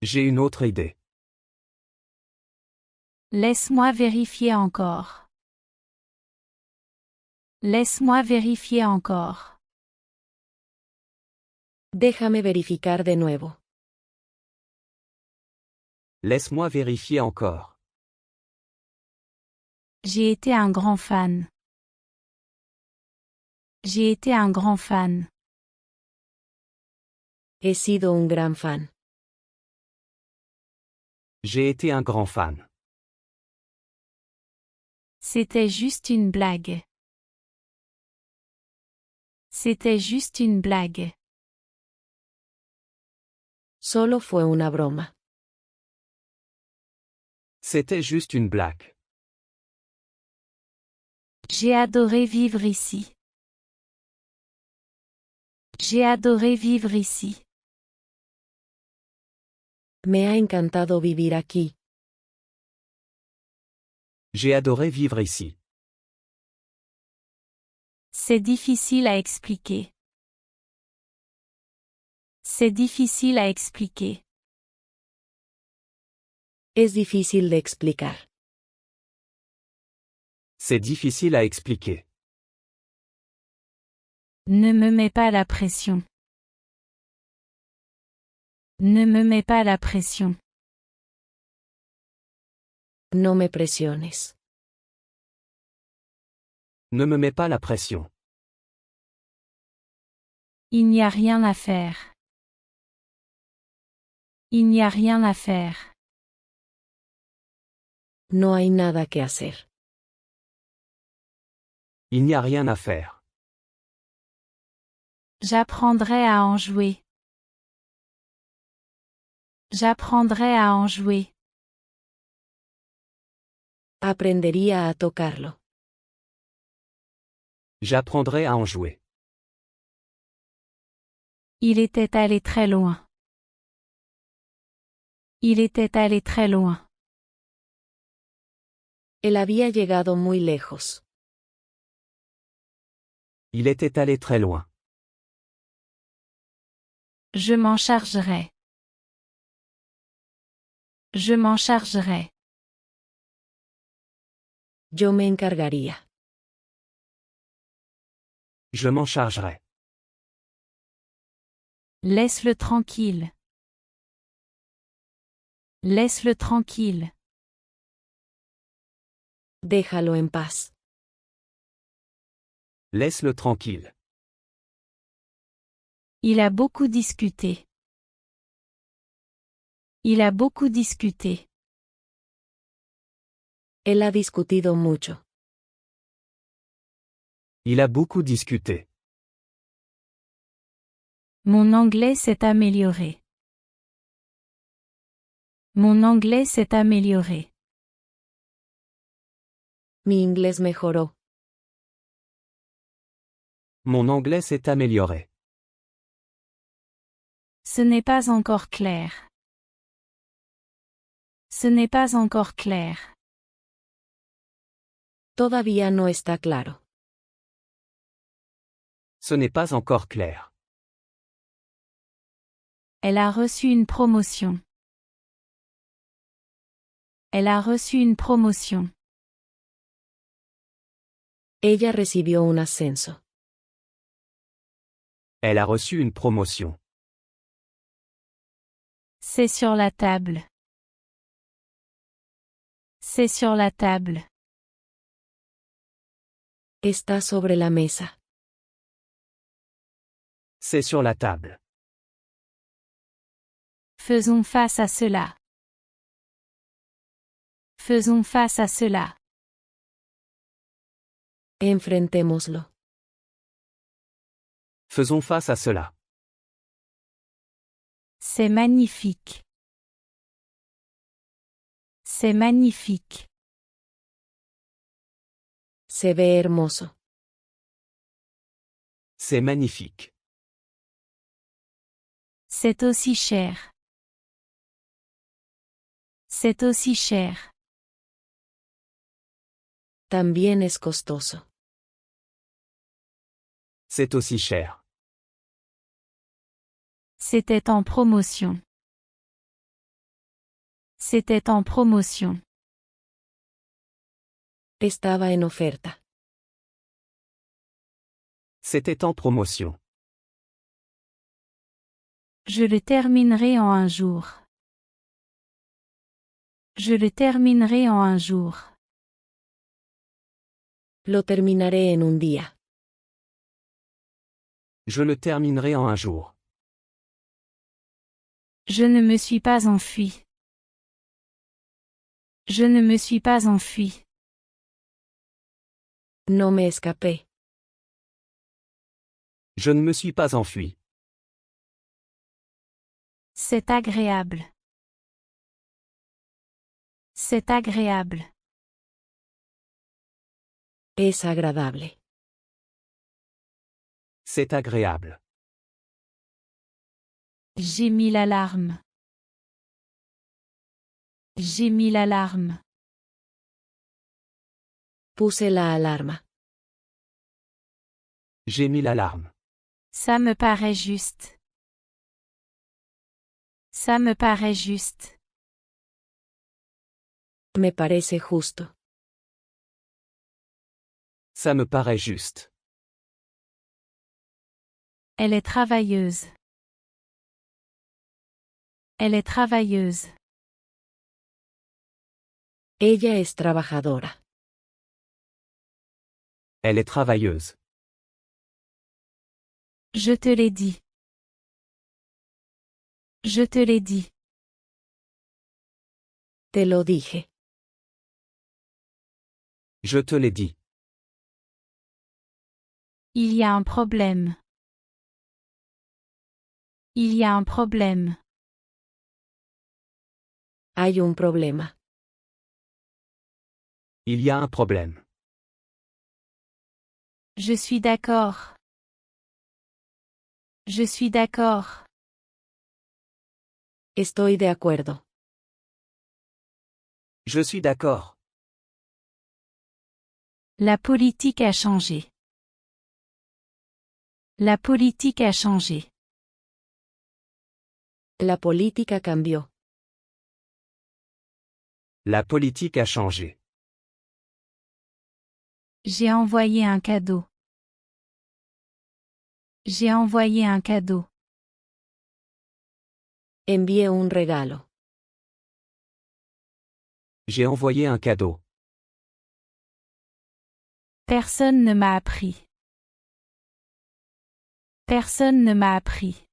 J'ai une autre idée. Laisse-moi vérifier encore. Laisse-moi vérifier encore. Déjame verificar de nuevo. Laisse-moi vérifier encore. J'ai été un grand fan. J'ai été un grand fan. He sido un gran fan. J'ai été un grand fan. C'était juste une blague. C'était juste une blague. Solo fue una broma. C'était juste une blague. J'ai adoré vivre ici. J'ai adoré vivre ici. Me ha encantado vivir aquí. J'ai adoré vivre ici. C'est difficile à expliquer. C'est difficile à expliquer. Es difícil de explicar. C'est difficile à expliquer. Ne me mets pas la pression. Ne me mets pas la pression. No me presiones. Ne me mets pas la pression. Il n'y a rien à faire. Il n'y a rien à faire. No hay nada que hacer. Il n'y a rien à faire. J'apprendrai à en jouer. J'apprendrai à en jouer. Aprendería a tocarlo. J'apprendrai à en jouer. Il était allé très loin. Il était allé très loin. Él había llegado muy lejos. Il était allé très loin. Je m'en chargerai. Je m'en chargerai. Yo me encargaría. Je m'en chargerai. Laisse-le tranquille. Laisse-le tranquille. Déjalo en paz. Laisse-le tranquille. Il a beaucoup discuté. Il a beaucoup discuté. Él ha discutido mucho. Il a beaucoup discuté. Mon anglais s'est amélioré. Mon anglais s'est amélioré. Mi inglés mejoró. Mon anglais s'est amélioré. Ce n'est pas encore clair. Ce n'est pas encore clair. Todavía no está claro. Ce n'est pas encore clair. Elle a reçu une promotion. Elle a reçu une promotion. Ella recibió un ascenso. Elle a reçu une promotion. C'est sur la table. C'est sur la table. Está sobre la mesa. C'est sur la table. Faisons face à cela. Faisons face à cela. Enfrentémoslo. Faisons face à cela. C'est magnifique. C'est magnifique. Se ve hermoso. C'est magnifique. C'est aussi cher. C'est aussi cher. También es costoso. C'est aussi cher. C'était en promotion. C'était en promotion. Estaba en oferta. C'était en promotion. Je le terminerai en un jour. Je le terminerai en un jour. Lo terminaré en un día. Je le terminerai en un jour. Je ne me suis pas enfui. Je ne me suis pas enfui. No me escapé. Je ne me suis pas enfui. C'est agréable. C'est agréable. Es agradable. C'est agréable. J'ai mis l'alarme. J'ai mis l'alarme. Puse la alarma. J'ai mis l'alarme. Ça me paraît juste. Ça me paraît juste. Me parece justo. Ça me paraît juste. Elle est travailleuse. Elle est travailleuse. Ella es trabajadora. Elle est travailleuse. Je te l'ai dit. Je te l'ai dit. Te lo dije. Je te l'ai dit. Il y a un problème. Il y a un problème. Hay un problema. Il y a un problème. Je suis d'accord. Je suis d'accord. Estoy de acuerdo. Je suis d'accord. La politique a changé. La politique a changé. La política cambió. La politique a changé. J'ai envoyé un cadeau. J'ai envoyé un cadeau. Envié un regalo. J'ai envoyé un cadeau. Personne ne m'a appris. Personne ne m'a appris.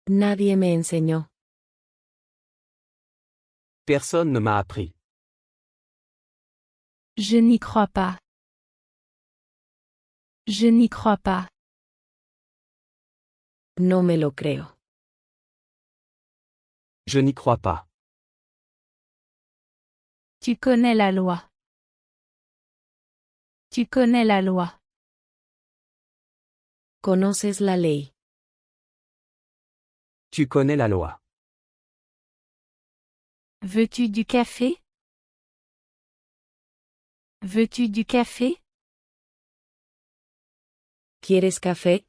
Nadie me enseñó. Personne ne m'a appris. Je n'y crois pas. Je n'y crois pas. No me lo creo. Je n'y crois pas. Tu connais la loi. Tu connais la loi. Conoces la ley. Tu connais la loi. Veux-tu du café? Veux-tu du café? ¿Quieres café?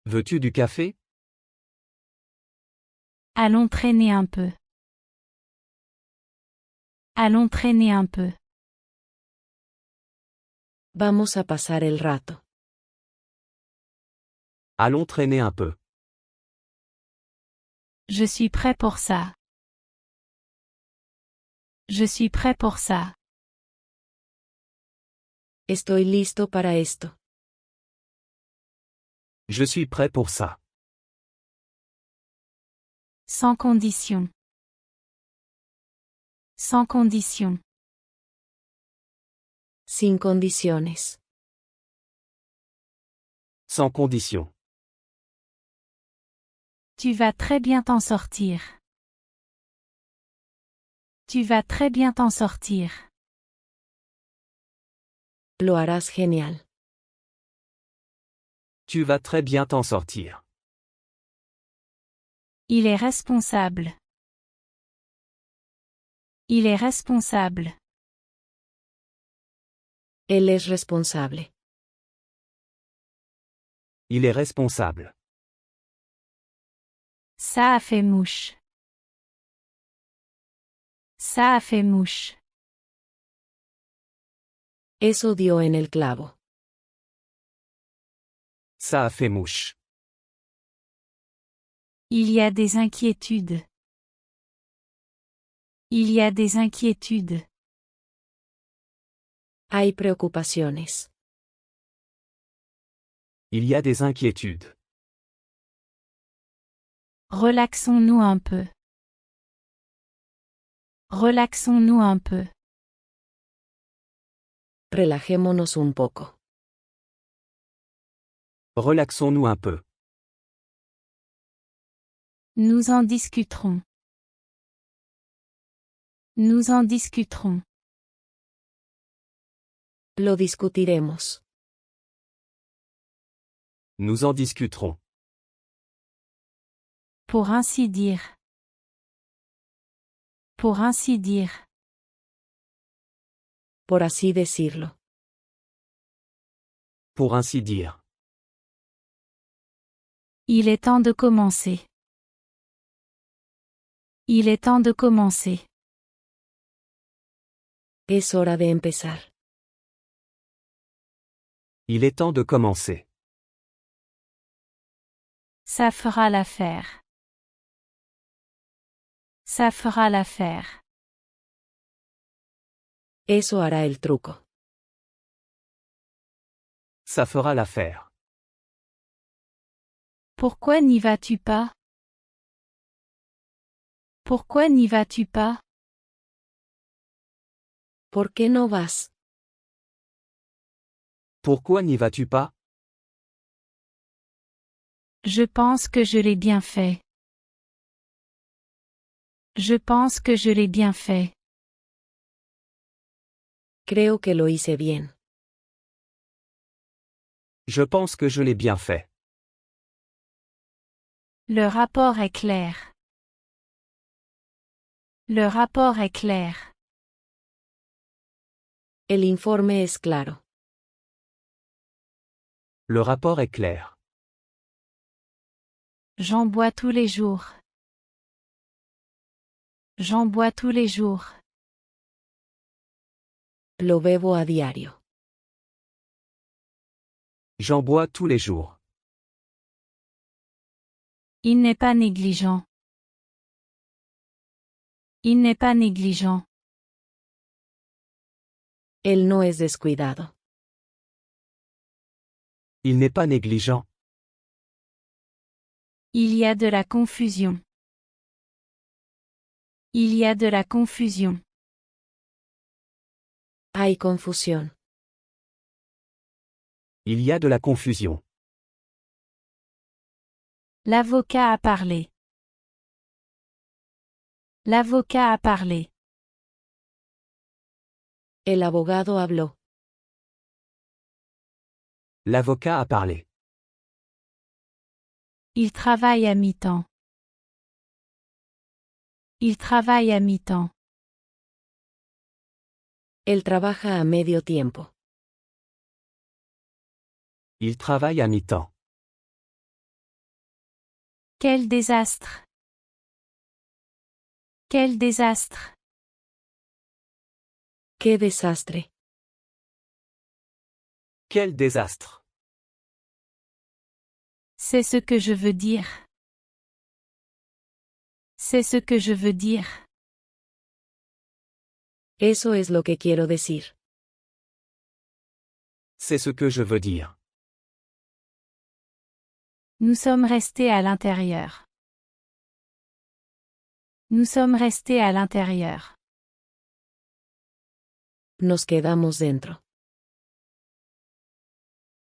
Veux-tu du café? Allons traîner un peu. Allons traîner un peu. Vamos a pasar el rato. Allons traîner un peu. Je suis prêt pour ça. Je suis prêt pour ça. Estoy listo para esto. Je suis prêt pour ça. Sans condition. Sans condition. Sin condiciones. Sans condition. Tu vas très bien t'en sortir. Tu vas très bien t'en sortir. Lo harás genial. Tu vas très bien t'en sortir. Il est responsable. Il est responsable. Él es responsable. Il est responsable. Ça a fait mouche. Ça a fait mouche. Eso dio en el clavo. Ça a fait mouche. Il y a des inquiétudes. Il y a des inquiétudes. Hay preocupaciones. Il y a des inquiétudes. Relaxons-nous un peu. Relaxons-nous un peu. Relajémonos un poco. Relaxons-nous un peu. Nous en discuterons. Nous en discuterons. Lo discutiremos. Nous en discuterons. Pour ainsi dire. Pour ainsi dire. Por así decirlo. Pour ainsi dire. Il est temps de commencer. Il est temps de commencer. Es hora de empezar. Il est temps de commencer. Ça fera l'affaire. Ça fera l'affaire. Eso hará el truco. Ça fera l'affaire. Pourquoi n'y vas-tu pas? Pourquoi n'y vas-tu pas? ¿Por qué no vas? Pourquoi n'y vas-tu pas? Je pense que je l'ai bien fait. Je pense que je l'ai bien fait. Creo que lo hice bien. Je pense que je l'ai bien fait. Le rapport est clair. Le rapport est clair. El informe es claro. Le rapport est clair. J'en bois tous les jours. J'en bois tous les jours. Lo bebo a diario. J'en bois tous les jours. Il n'est pas négligent. Il n'est pas négligent. Él no es descuidado. Il n'est pas négligent. Il y a de la confusion. Il y a de la confusion. Hay confusión. Il y a de la confusion. L'avocat a parlé. L'avocat a parlé. El abogado habló. L'avocat a parlé. Il travaille à mi-temps. Il travaille à mi-temps. Él trabaja a medio tiempo. Il travaille à mi-temps. Quel désastre! Quel désastre! ¡Qué desastre! Quel désastre! C'est ce que je veux dire. C'est ce que je veux dire. Eso es lo que quiero decir. C'est ce que je veux dire. Nous sommes restés à l'intérieur. Nous sommes restés à l'intérieur. Nos quedamos dentro.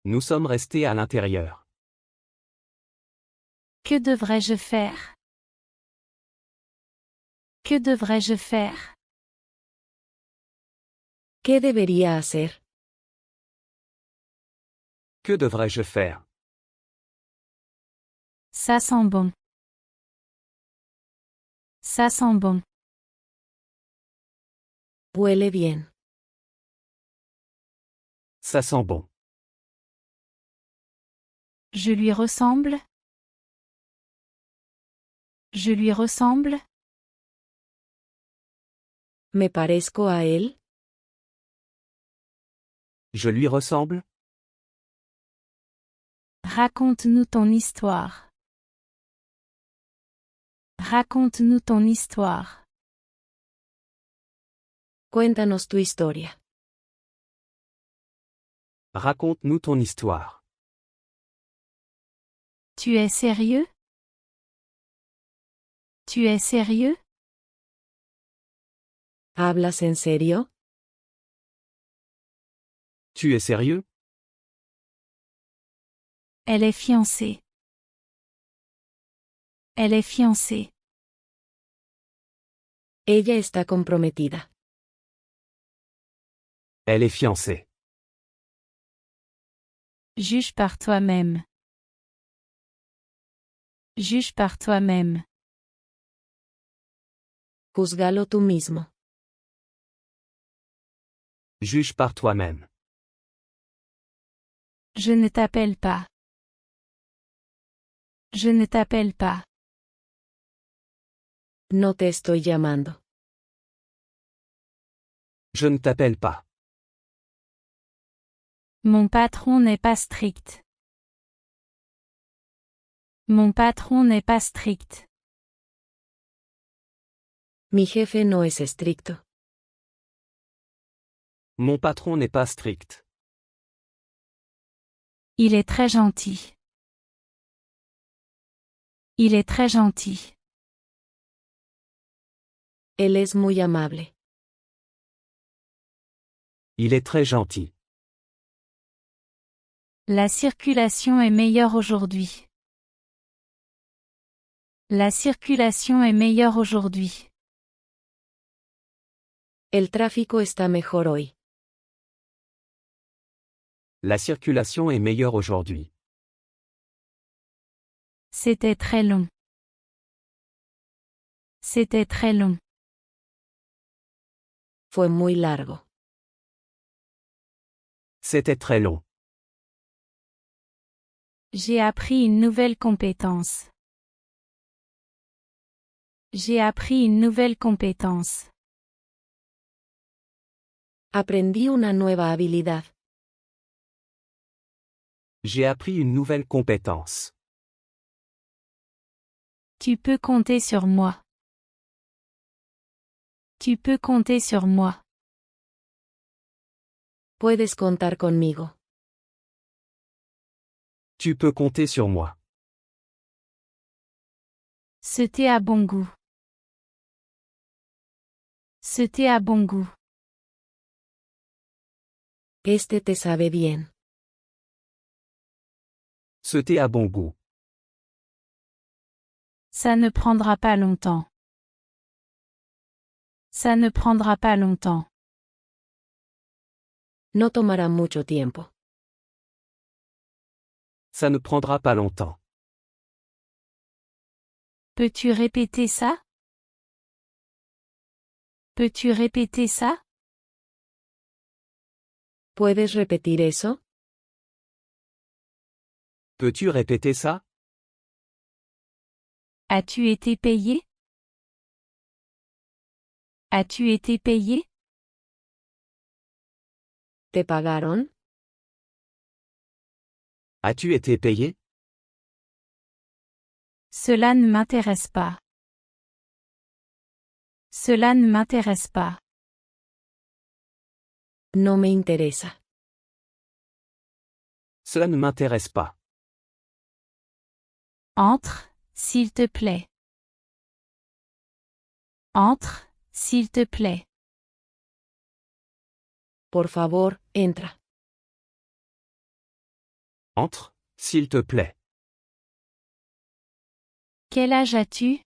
Nous sommes restés à l'intérieur. Que devrais-je faire? Que devrais-je faire? ¿Qué debería hacer? Que devrais-je faire? Ça sent bon. Ça sent bon. Huele bien. Ça sent bon. Je lui ressemble? Je lui ressemble? ¿Me parezco a él? Je lui ressemble? Raconte-nous ton histoire. Raconte-nous ton histoire. Cuéntanos tu historia. Raconte-nous ton histoire. Tu es sérieux? Tu es sérieux? ¿Hablas en serio? Tu es sérieux? Elle est fiancée. Elle est fiancée. Ella está comprometida. Elle est fiancée. Juge par toi-même. Juge par toi-même. Júzgalo tú mismo. Juge par toi-même. Je ne t'appelle pas. Je ne t'appelle pas. No te estoy llamando. Je ne t'appelle pas. Mon patron n'est pas strict. Mon patron n'est pas strict. Mi jefe no es estricto. Mon patron n'est pas strict. Il est très gentil. Il est très gentil. Él es muy amable. Il est très gentil. La circulation est meilleure aujourd'hui. La circulation est meilleure aujourd'hui. El tráfico está mejor hoy. La circulation est meilleure aujourd'hui. C'était très long. C'était très long. Fue muy largo. C'était très long. J'ai appris une nouvelle compétence. J'ai appris une nouvelle compétence. Aprendí una nueva habilidad. J'ai appris une nouvelle compétence. Tu peux compter sur moi. Tu peux compter sur moi. Puedes contar conmigo. Tu peux compter sur moi. Ce thé a bon goût. Ce thé a bon goût. Este te sabe bien. Ce thé a bon goût. Ça ne prendra pas longtemps. Ça ne prendra pas longtemps. No tomará mucho tiempo. Ça ne prendra pas longtemps. Peux-tu répéter ça? Peux-tu répéter ça? ¿Puedes repetir eso? Peux-tu répéter ça? As-tu été payé? As-tu été payé? ¿Te pagaron? As-tu été payé? Cela ne m'intéresse pas. Cela ne m'intéresse pas. No me interesa. Cela ne m'intéresse pas. Entre, s'il te plaît. Entre, s'il te plaît. Por favor, entra. Entre, s'il te plaît. Quel âge as-tu?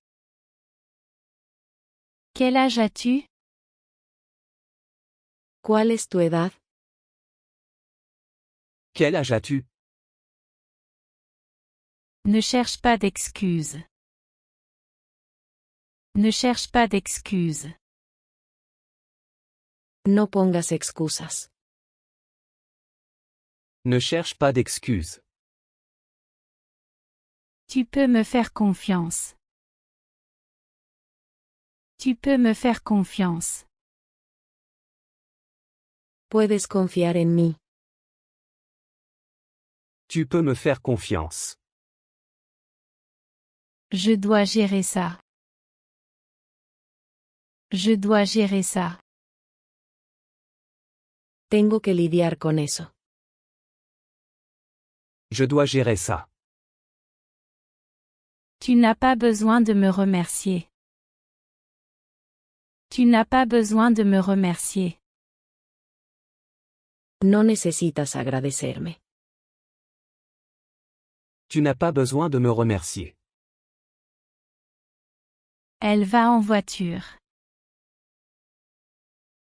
Quel âge as-tu? ¿Cuál es tu edad? Quel âge as-tu? Ne cherche pas d'excuses. Ne cherche pas d'excuses. No pongas excusas. Ne cherche pas d'excuses. Tu peux me faire confiance. Tu peux me faire confiance. Puedes confiar en mí. Tu peux me faire confiance. Je dois gérer ça. Je dois gérer ça. Tengo que lidiar con eso. Je dois gérer ça. Tu n'as pas besoin de me remercier. Tu n'as pas besoin de me remercier. No necesitas agradecerme. Tu n'as pas besoin de me remercier. Elle va en voiture.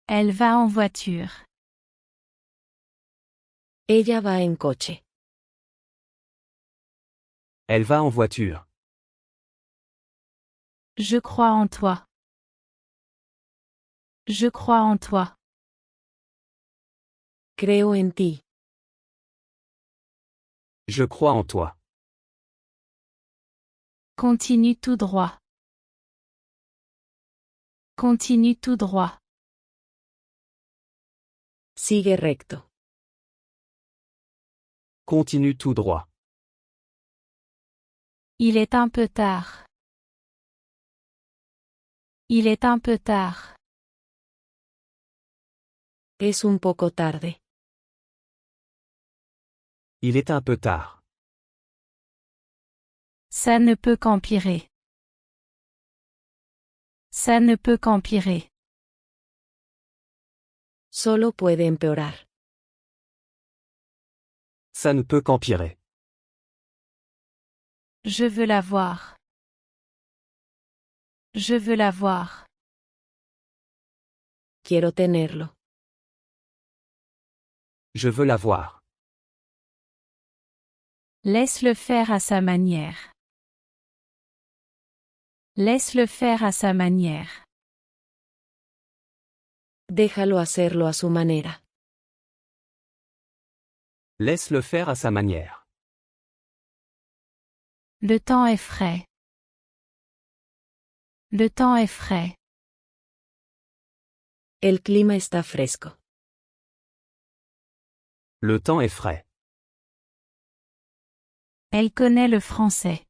Elle va en voiture. Ella va en coche. Elle va en voiture. Je crois en toi. Je crois en toi. Creo en ti. Je crois en toi. Continue tout droit. Continue tout droit. Sigue recto. Continue tout droit. Il est un peu tard. Il est un peu tard. Es un poco tarde. Il est un peu tard. Ça ne peut qu'empirer. Ça ne peut qu'empirer. Solo puede empeorar. Ça ne peut qu'empirer. Je veux la voir. Je veux la voir. Quiero tenerlo. Je veux la voir. Laisse-le faire à sa manière. Laisse-le faire à sa manière. Déjalo hacerlo a su manera. Laisse-le faire à sa manière. Le temps est frais. Le temps est frais. El clima está fresco. Le temps est frais. Elle connaît le français.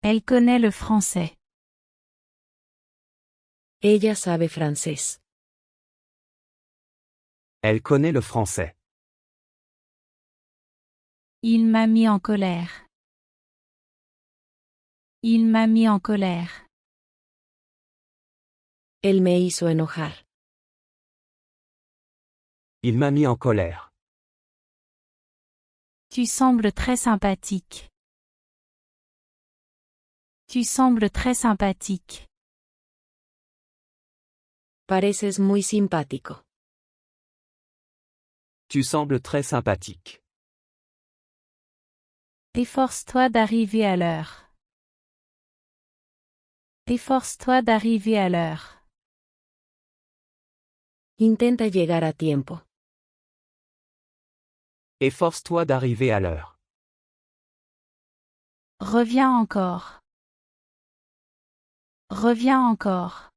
Elle connaît le français. Ella sabe francés. Elle connaît le français. Il m'a mis en colère. Il m'a mis en colère. Él me hizo enojar. Il m'a mis en colère. Tu sembles très sympathique. Tu sembles très sympathique. Pareces muy simpático. Tu sembles très sympathique. Efforce-toi d'arriver à l'heure. Efforce-toi d'arriver à l'heure. Intenta llegar a tiempo. Efforce-toi d'arriver à l'heure. Reviens encore. Reviens encore.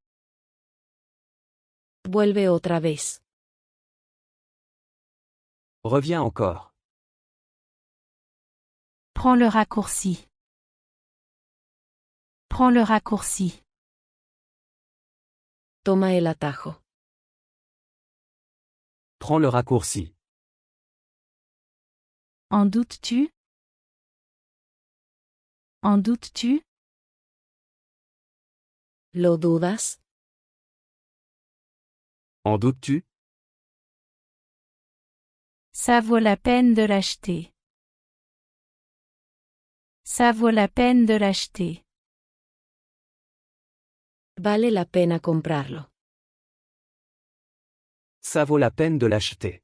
Vuelve otra vez. Reviens encore. Prends le raccourci. Prends le raccourci. Toma el atajo. Prends le raccourci. En doutes-tu? En doutes-tu? ¿Lo dudas? En doutes-tu? Ça vaut la peine de l'acheter. Ça vaut la peine de l'acheter. Vale la pena comprarlo. Ça vaut la peine de l'acheter.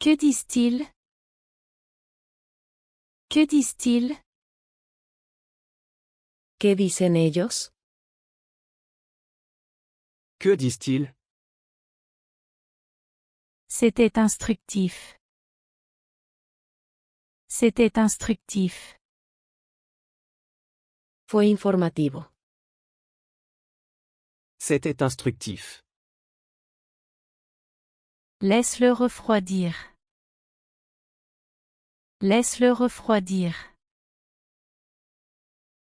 Que disent-ils? Que disent-ils? ¿Qué dicen ellos? Que disent-ils? C'était instructif. C'était instructif. Fue informativo. C'était instructif. Laisse-le refroidir. Laisse-le refroidir.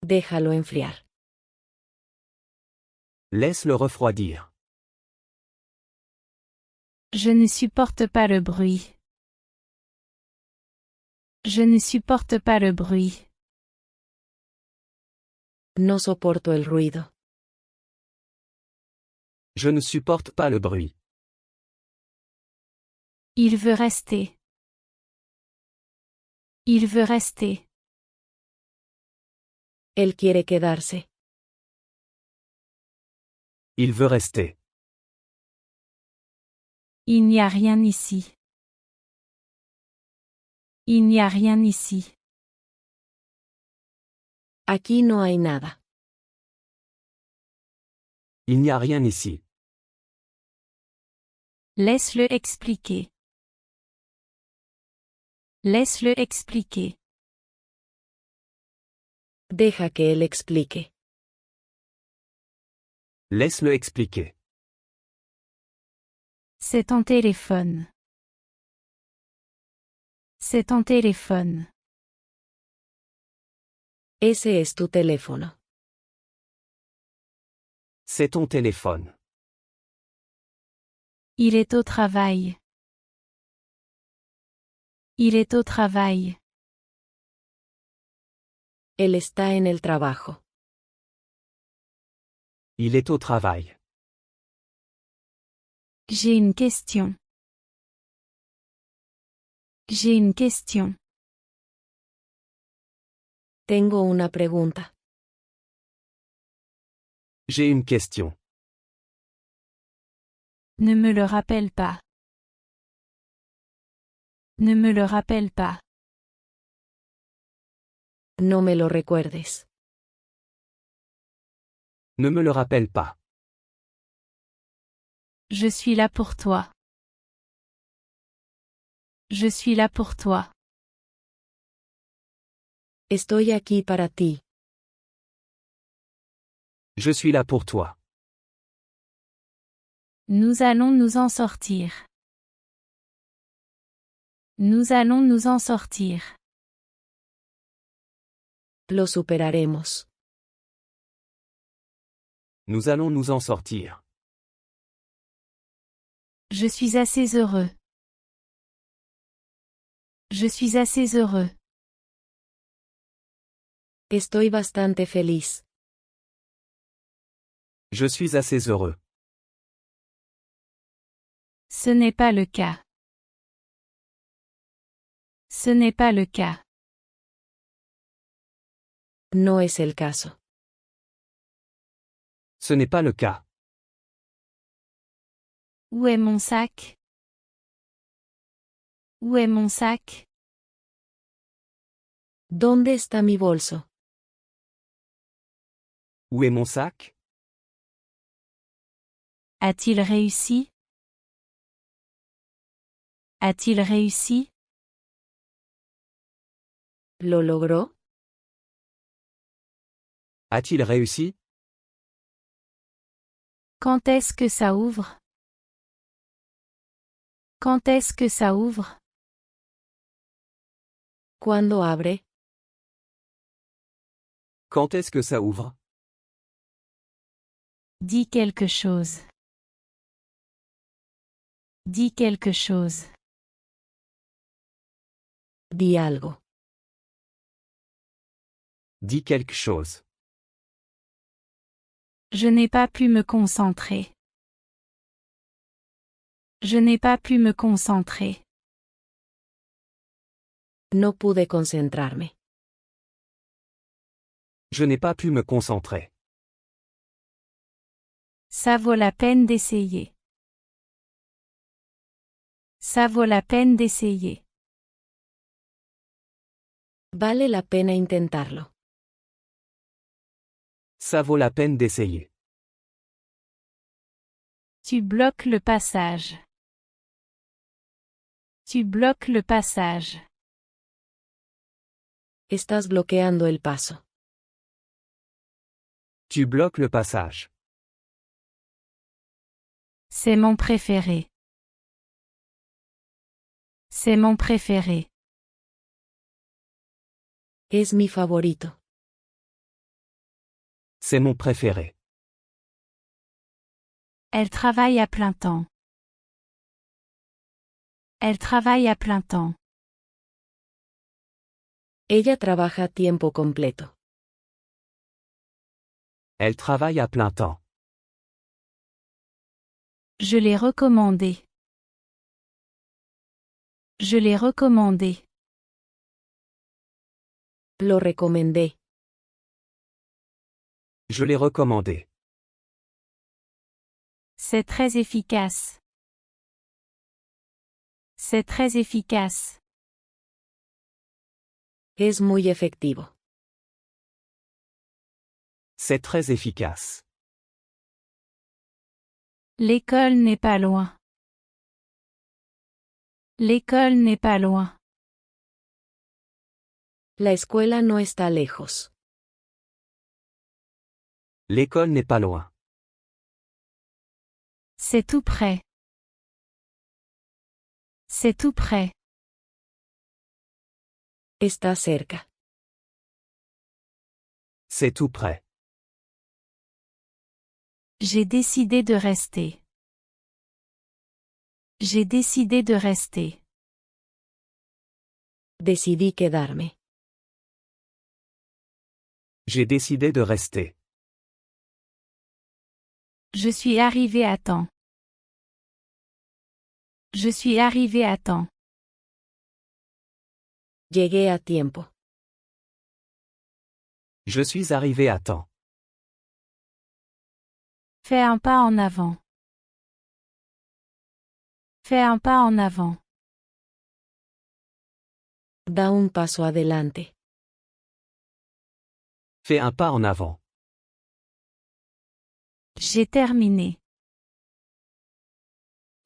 Déjalo enfriar. Laisse-le refroidir. Je ne supporte pas le bruit. Je ne supporte pas le bruit. No soporto el ruido. Je ne supporte pas le bruit. Il veut rester. Il veut rester. Él quiere quedarse. Il veut rester. Il n'y a rien ici. Il n'y a rien ici. Aquí no hay nada. Il n'y a rien ici. Laisse-le expliquer. Laisse-le expliquer. Deja que él explique. Laisse-le expliquer. C'est ton téléphone. C'est ton téléphone. Ese es tu teléfono. C'est ton téléphone. Il est au travail. Il est au travail. Él está en el trabajo. Il est au travail. J'ai une question. J'ai une question. Tengo una pregunta. J'ai une question. Ne me le rappelle pas. Ne me le rappelle pas. No me lo recuerdes. Ne me le rappelle pas. Je suis là pour toi. Je suis là pour toi. Estoy aquí para ti. Je suis là pour toi. Nous allons nous en sortir. Nous allons nous en sortir. Lo superaremos. Nous allons nous en sortir. Je suis assez heureux. Je suis assez heureux. Estoy bastante feliz. Je suis assez heureux. Ce n'est pas le cas. Ce n'est pas le cas. No es el caso. Ce n'est pas le cas. Où est mon sac? Où est mon sac? ¿Dónde está mi bolso? Où est mon sac? A-t-il réussi? A-t-il réussi? ¿Lo logró? A-t-il réussi? Quand est-ce que ça ouvre? Quand est-ce que ça ouvre? ¿Cuándo abre? Quand est-ce que ça ouvre? Dis quelque chose. Dis quelque chose. Di algo. Dis quelque chose. Je n'ai pas pu me concentrer. Je n'ai pas pu me concentrer. No pude concentrarme. Je n'ai pas pu me concentrer. Ça vaut la peine d'essayer. Ça vaut la peine d'essayer. Vale la pena intentarlo. Ça vaut la peine d'essayer. Tu bloques le passage. Tu bloques le passage. Estás bloqueando el paso. Tu bloques le passage. C'est mon préféré. C'est mon préféré. Es mi favorito. C'est mon préféré. Elle travaille à plein temps. Elle travaille à plein temps. Ella trabaja a tiempo completo. Elle travaille à plein temps. Je l'ai recommandé. Je l'ai recommandé. Lo recomendé. Je l'ai recommandé. C'est très efficace. C'est très efficace. Es muy efectivo. C'est très efficace. L'école n'est pas loin. L'école n'est pas loin. La escuela no está lejos. L'école n'est pas loin. C'est tout près. C'est tout près. Está cerca. C'est tout près. J'ai décidé de rester. J'ai décidé de rester. Decidí quedarme. J'ai décidé de rester. Je suis arrivé à temps. Je suis arrivé à temps. Llegué a tiempo. Je suis arrivé à temps. Fais un pas en avant. Fais un pas en avant. Da un paso adelante. Fais un pas en avant. J'ai terminé.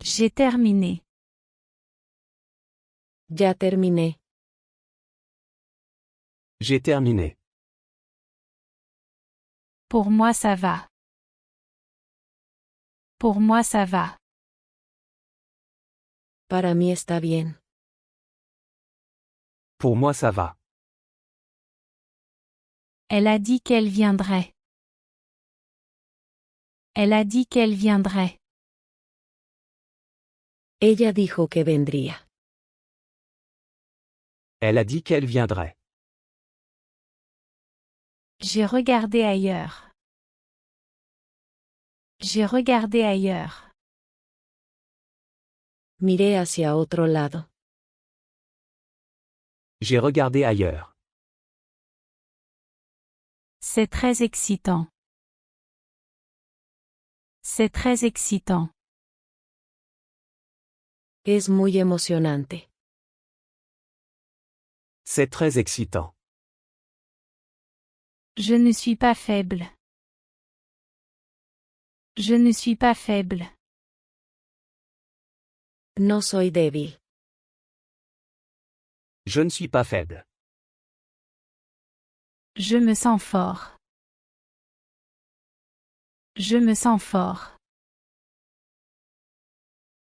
J'ai terminé. Ya terminé. J'ai terminé. Pour moi ça va. Pour moi ça va. Para mí está bien. Pour moi ça va. Elle a dit qu'elle viendrait. Elle a dit qu'elle viendrait. Ella dijo que vendría. Elle a dit qu'elle viendrait. J'ai regardé ailleurs. J'ai regardé ailleurs. Miré hacia otro lado. J'ai regardé ailleurs. C'est très excitant. C'est très excitant. Es muy emocionante. C'est très excitant. Je ne suis pas faible. Je ne suis pas faible. No soy débil. Je ne suis pas faible. Je me sens fort. Je me sens fort.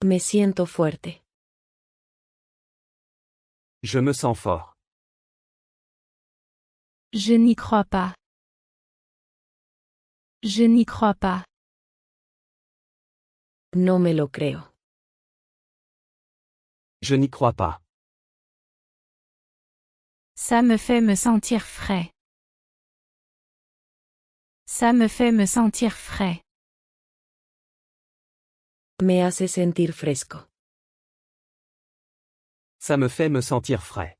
Me siento fuerte. Je me sens fort. Je n'y crois pas. Je n'y crois pas. No me lo creo. Je n'y crois pas. Ça me fait me sentir frais. Ça me fait me sentir frais. Me hace sentir fresco. Ça me fait me sentir frais.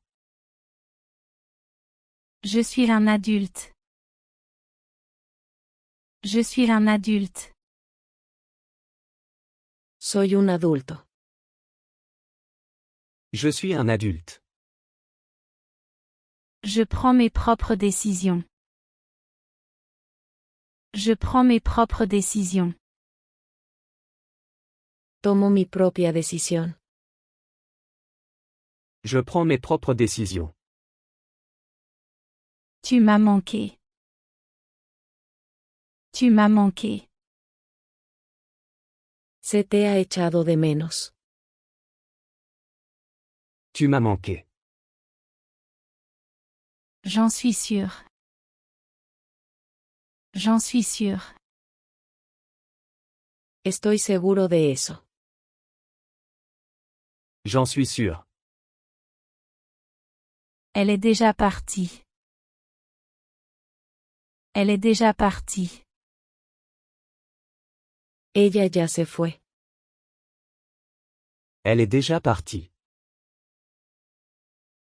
Je suis un adulte. Je suis un adulte. Soy un adulto. Je suis un adulte. Je prends mes propres décisions. Je prends mes propres décisions. Tomo mi propia decisión. Je prends mes propres décisions. Tu m'as manqué. Tu m'as manqué. Se te ha echado de menos. Tu m'as manqué. J'en suis sûr. J'en suis sûr. Estoy seguro de eso. J'en suis sûr. Elle est déjà partie. Elle est déjà partie. Ella ya se fue. Elle est déjà partie.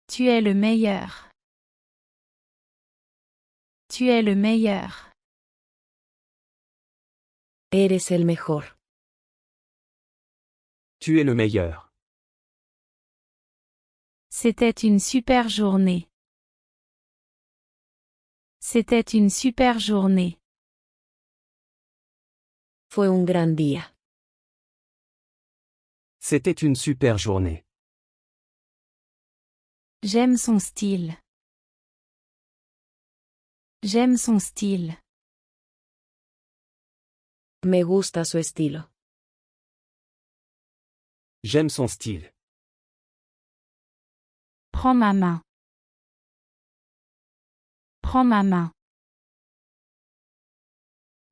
Tu es le meilleur. Tu es le meilleur. Eres el mejor. Tu es le meilleur. C'était une super journée. C'était une super journée. Fue un gran día. C'était une super journée. J'aime son style. J'aime son style. Me gusta su estilo. J'aime son style. Prends ma main. Prends ma main.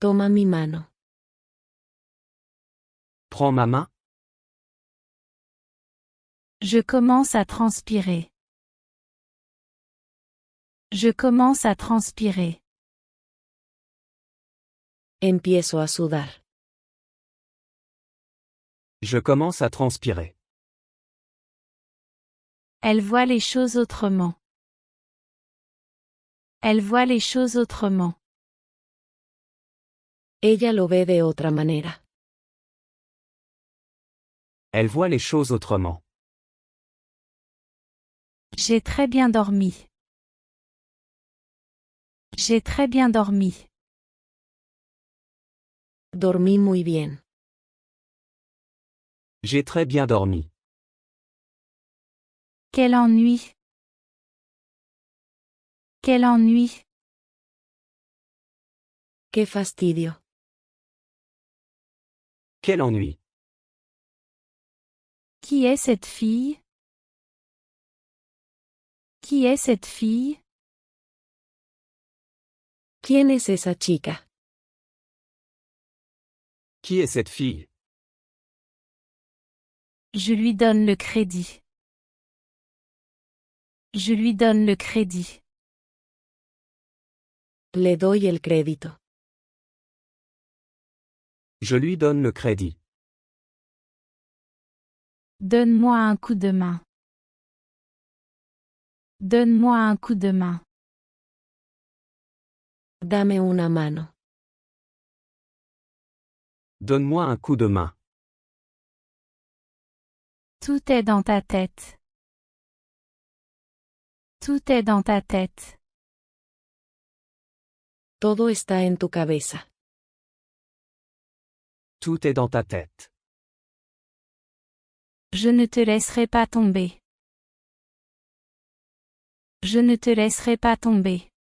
Toma mi mano. Prends ma main. Je commence à transpirer. Je commence à transpirer. Empiezo a sudar. Je commence à transpirer. Elle voit les choses autrement. Elle voit les choses autrement. Ella lo ve de otra manera. Elle voit les choses autrement. J'ai très bien dormi. J'ai très bien dormi. Dormí muy bien. J'ai très bien dormi. Quel ennui. Quel ennui. Qué fastidio. Quel ennui. Qui est cette fille? Qui est cette fille? ¿Quién es esa chica? Qui est cette fille? Je lui donne le crédit. Je lui donne le crédit. Le doy el crédito. Je lui donne le crédit. Donne-moi un coup de main. Donne-moi un coup de main. Dame una mano. Donne-moi un coup de main. Tout est dans ta tête. Tout est dans ta tête. Todo está en tu cabeza. Tout est dans ta tête. Je ne te laisserai pas tomber. Je ne te laisserai pas tomber.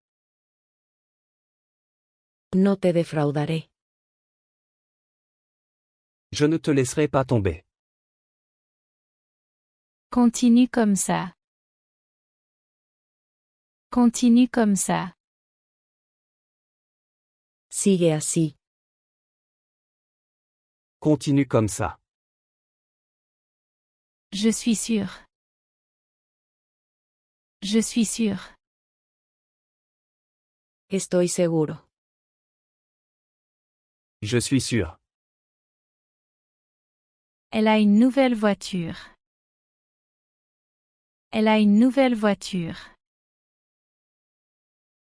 No te defraudaré. Je ne te laisserai pas tomber. Continue comme ça. Continue comme ça. Sigue así. Continue comme ça. Je suis sûr. Je suis sûr. Estoy seguro. Je suis sûr. Elle a une nouvelle voiture. Elle a une nouvelle voiture.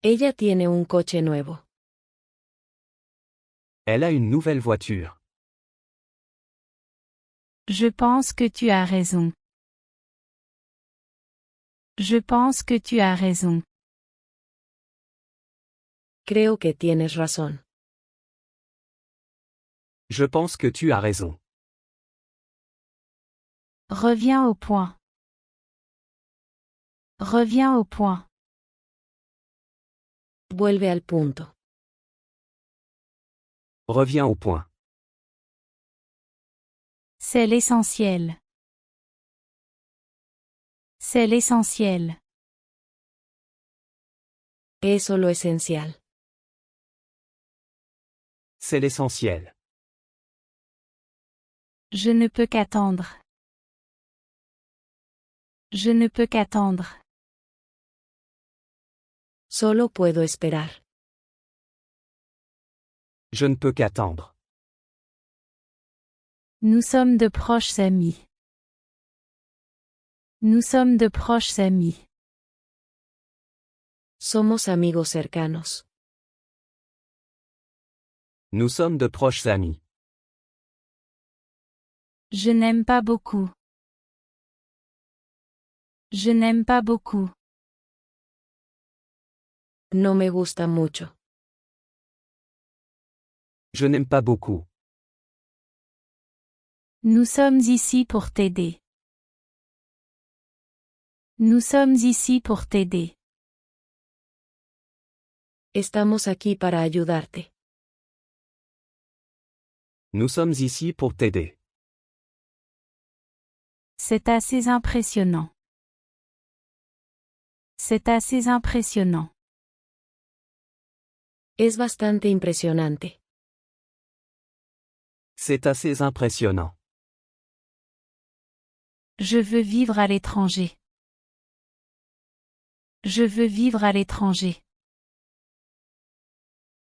Ella tiene un coche nuevo. Elle a une nouvelle voiture. Je pense que tu as raison. Je pense que tu as raison. Creo que tienes razón. Je pense que tu as raison. Reviens au point. Reviens au point. Vuelve al punto. Reviens au point. C'est l'essentiel. C'est l'essentiel. Eso lo esencial. C'est l'essentiel. Je ne peux qu'attendre. Je ne peux qu'attendre. Solo puedo esperar. Je ne peux qu'attendre. Nous sommes de proches amis. Nous sommes de proches amis. Somos amigos cercanos. Nous sommes de proches amis. Je n'aime pas beaucoup. Je n'aime pas beaucoup. No me gusta mucho. Je n'aime pas beaucoup. Nous sommes ici pour t'aider. Nous sommes ici pour t'aider. Estamos aquí para ayudarte. Nous sommes ici pour t'aider. C'est assez impressionnant. C'est assez impressionnant. Es bastante impresionante. C'est assez impressionnant. Je veux vivre à l'étranger. Je veux vivre à l'étranger.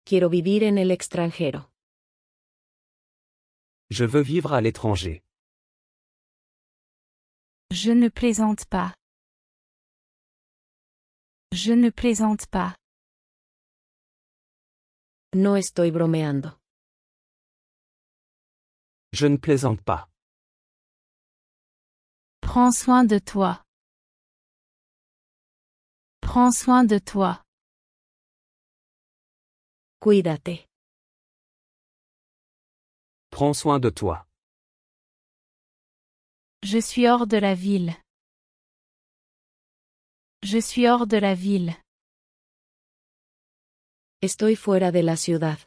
Quiero vivir en el extranjero. Je veux vivre à l'étranger. Je ne plaisante pas. Je ne plaisante pas. No estoy bromeando. Je ne plaisante pas. Prends soin de toi. Prends soin de toi. Cuídate. Prends soin de toi. Je suis hors de la ville. Je suis hors de la ville. Estoy fuera de la ciudad.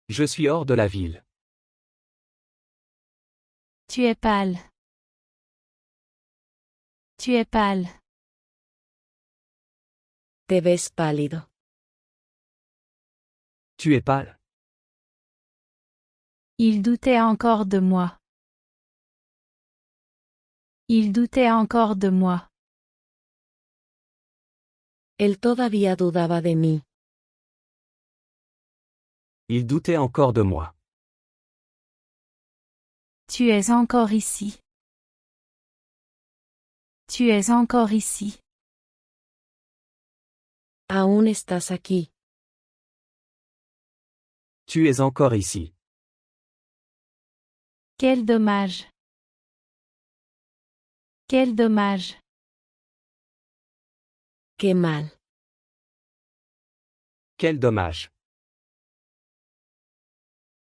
Je suis hors de la ville. Tu es pâle. Tu es pâle. Te ves pálido. Tu es pâle. Il doutait encore de moi. Il doutait encore de moi. Él todavía dudaba de mí. Il doutait encore de moi. Tu es encore ici. Tu es encore ici. Aún estás aquí. Tu es encore ici. Quel dommage. Quel dommage. Qué mal. Quel dommage.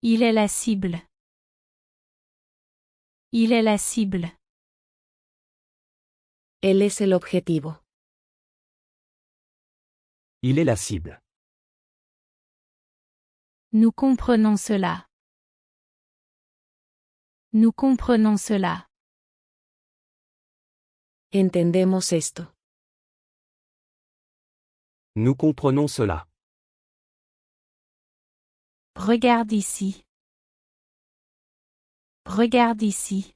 Il est la cible. Il est la cible. Él es el objetivo. Il est la cible. Nous comprenons cela. Nous comprenons cela. Entendemos esto. Nous comprenons cela. Regarde ici. Regarde ici.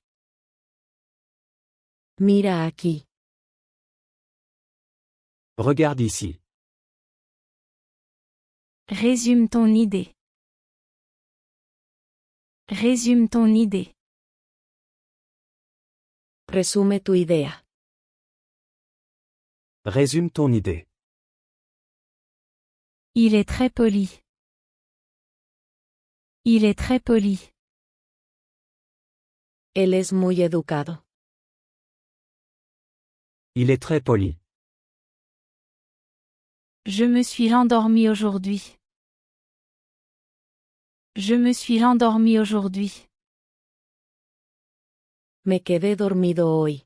Mira aquí. Regarde ici. Résume ton idée. Résume ton idée. Resume tu idea. Résume ton idée. Il est très poli. Il est très poli. Él es muy educado. Il est très poli. Je me suis endormi aujourd'hui. Je me suis endormi aujourd'hui. Me quedé dormido hoy.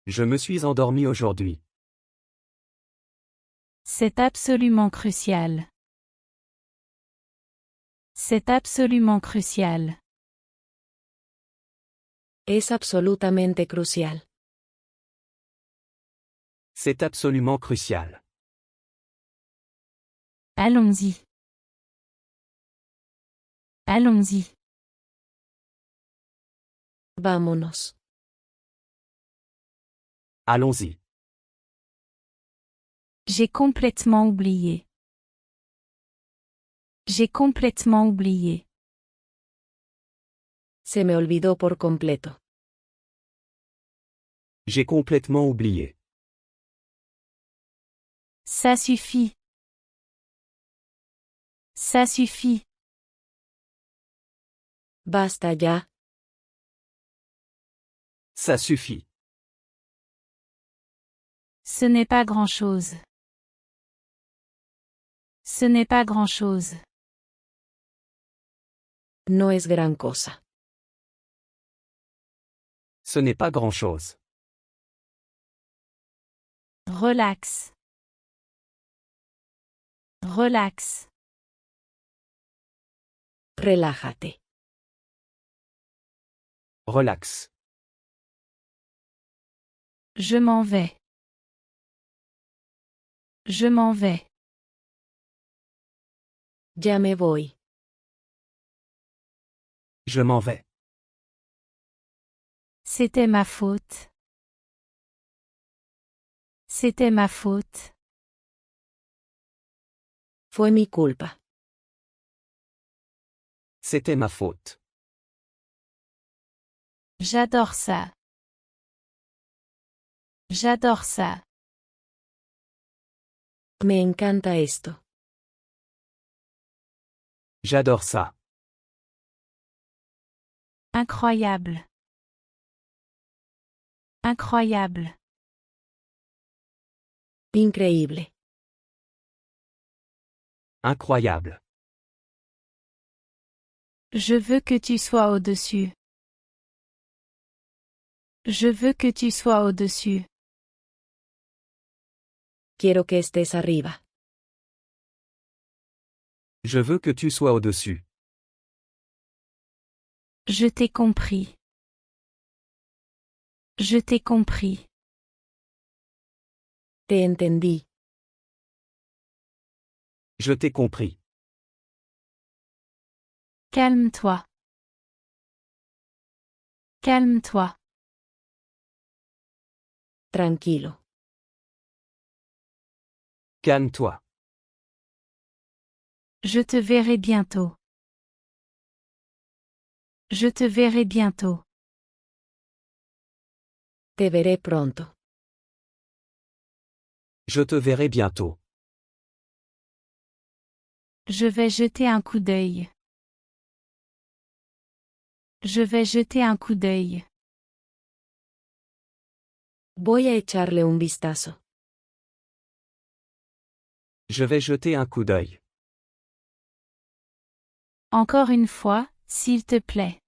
Je me suis endormi aujourd'hui. C'est absolument crucial. C'est absolument crucial. Es absolutamente crucial. C'est absolument crucial. Allons-y. Allons-y. Vámonos. Allons-y. J'ai complètement oublié. J'ai complètement oublié. Se me olvidó por completo. J'ai complètement oublié. Ça suffit. Ça suffit. Basta ya. Ça suffit. Ce n'est pas grand-chose. Ce n'est pas grand-chose. No es gran cosa. Ce n'est pas grand-chose. Relax. Relax. Relájate. Relax. Je m'en vais. Je m'en vais. Ya me voy. Je m'en vais. C'était ma faute. C'était ma faute. Fue mi culpa. C'était ma faute. J'adore ça. J'adore ça. Me encanta esto. J'adore ça. Incroyable. Incroyable. Increíble. Incroyable. Je veux que tu sois au-dessus. Je veux que tu sois au-dessus. Quiero que estés arriba. Je veux que tu sois au-dessus. Je t'ai compris. Je t'ai compris. Te entendí. Je t'ai compris. Calme-toi. Calme-toi. Tranquilo. Calme-toi. Je te verrai bientôt. Je te verrai bientôt. Te veré pronto. Je te verrai bientôt. Je vais jeter un coup d'œil. Je vais jeter un coup d'œil. Voy a echarle un vistazo. Je vais jeter un coup d'œil. Encore une fois, s'il te plaît.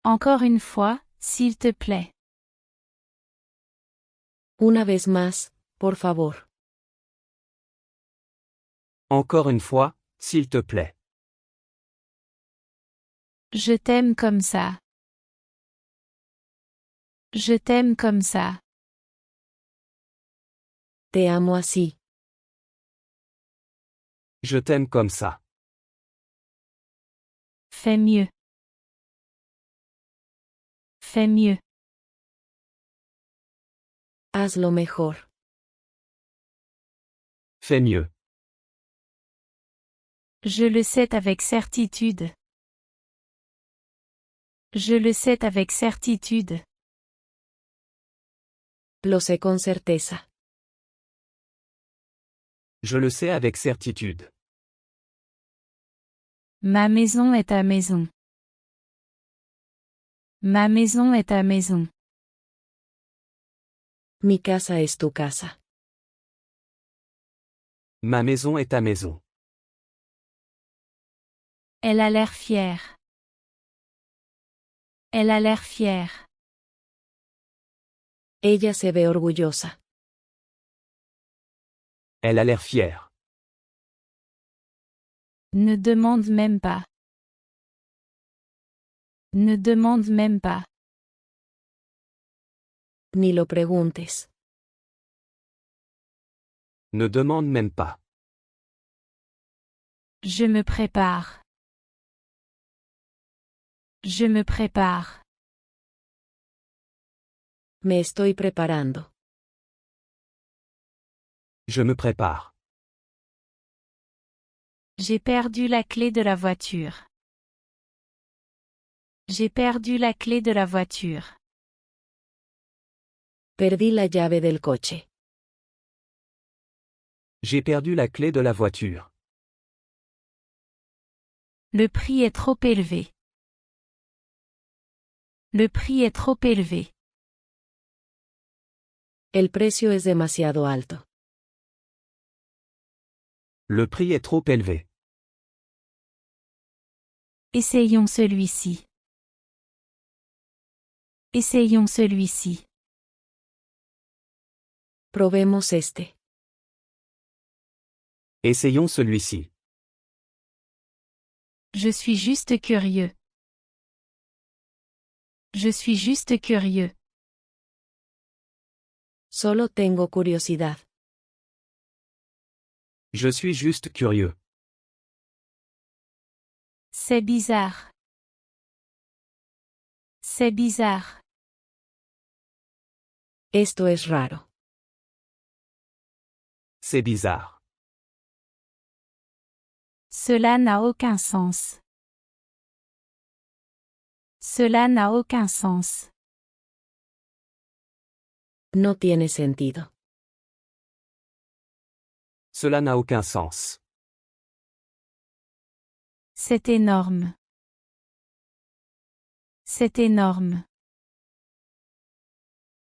Encore une fois, s'il te plaît. Una vez más, por favor. Encore une fois, s'il te plaît. Je t'aime comme ça. Je t'aime comme ça. Te amo así. Je t'aime comme ça. Fais mieux. Fais mieux. Hazlo mejor. Fais mieux. Je le sais avec certitude. Je le sais avec certitude. Lo sé con certeza. Je le sais avec certitude. Ma maison est ta maison. Ma maison est ta maison. Mi casa es tu casa. Ma maison est ta maison. Elle a l'air fière. Elle a l'air fière. Ella se ve orgullosa. Elle a l'air fière. Ne demande même pas. Ne demande même pas. Ni lo preguntes. Ne demande même pas. Je me prépare. Je me prépare. Me estoy preparando. Je me prépare. J'ai perdu la clé de la voiture. J'ai perdu la clé de la voiture. Perdí la llave del coche. J'ai perdu la clé de la voiture. Le prix est trop élevé. Le prix est trop élevé. El precio es demasiado alto. Le prix est trop élevé. Essayons celui-ci. Essayons celui-ci. Probemos este. Essayons celui-ci. Je suis juste curieux. Je suis juste curieux. Solo tengo curiosidad. Je suis juste curieux. C'est bizarre. C'est bizarre. Esto es raro. C'est bizarre. Cela n'a aucun sens. Cela n'a aucun sens. No tiene sentido. Cela n'a aucun sens. C'est énorme. C'est énorme.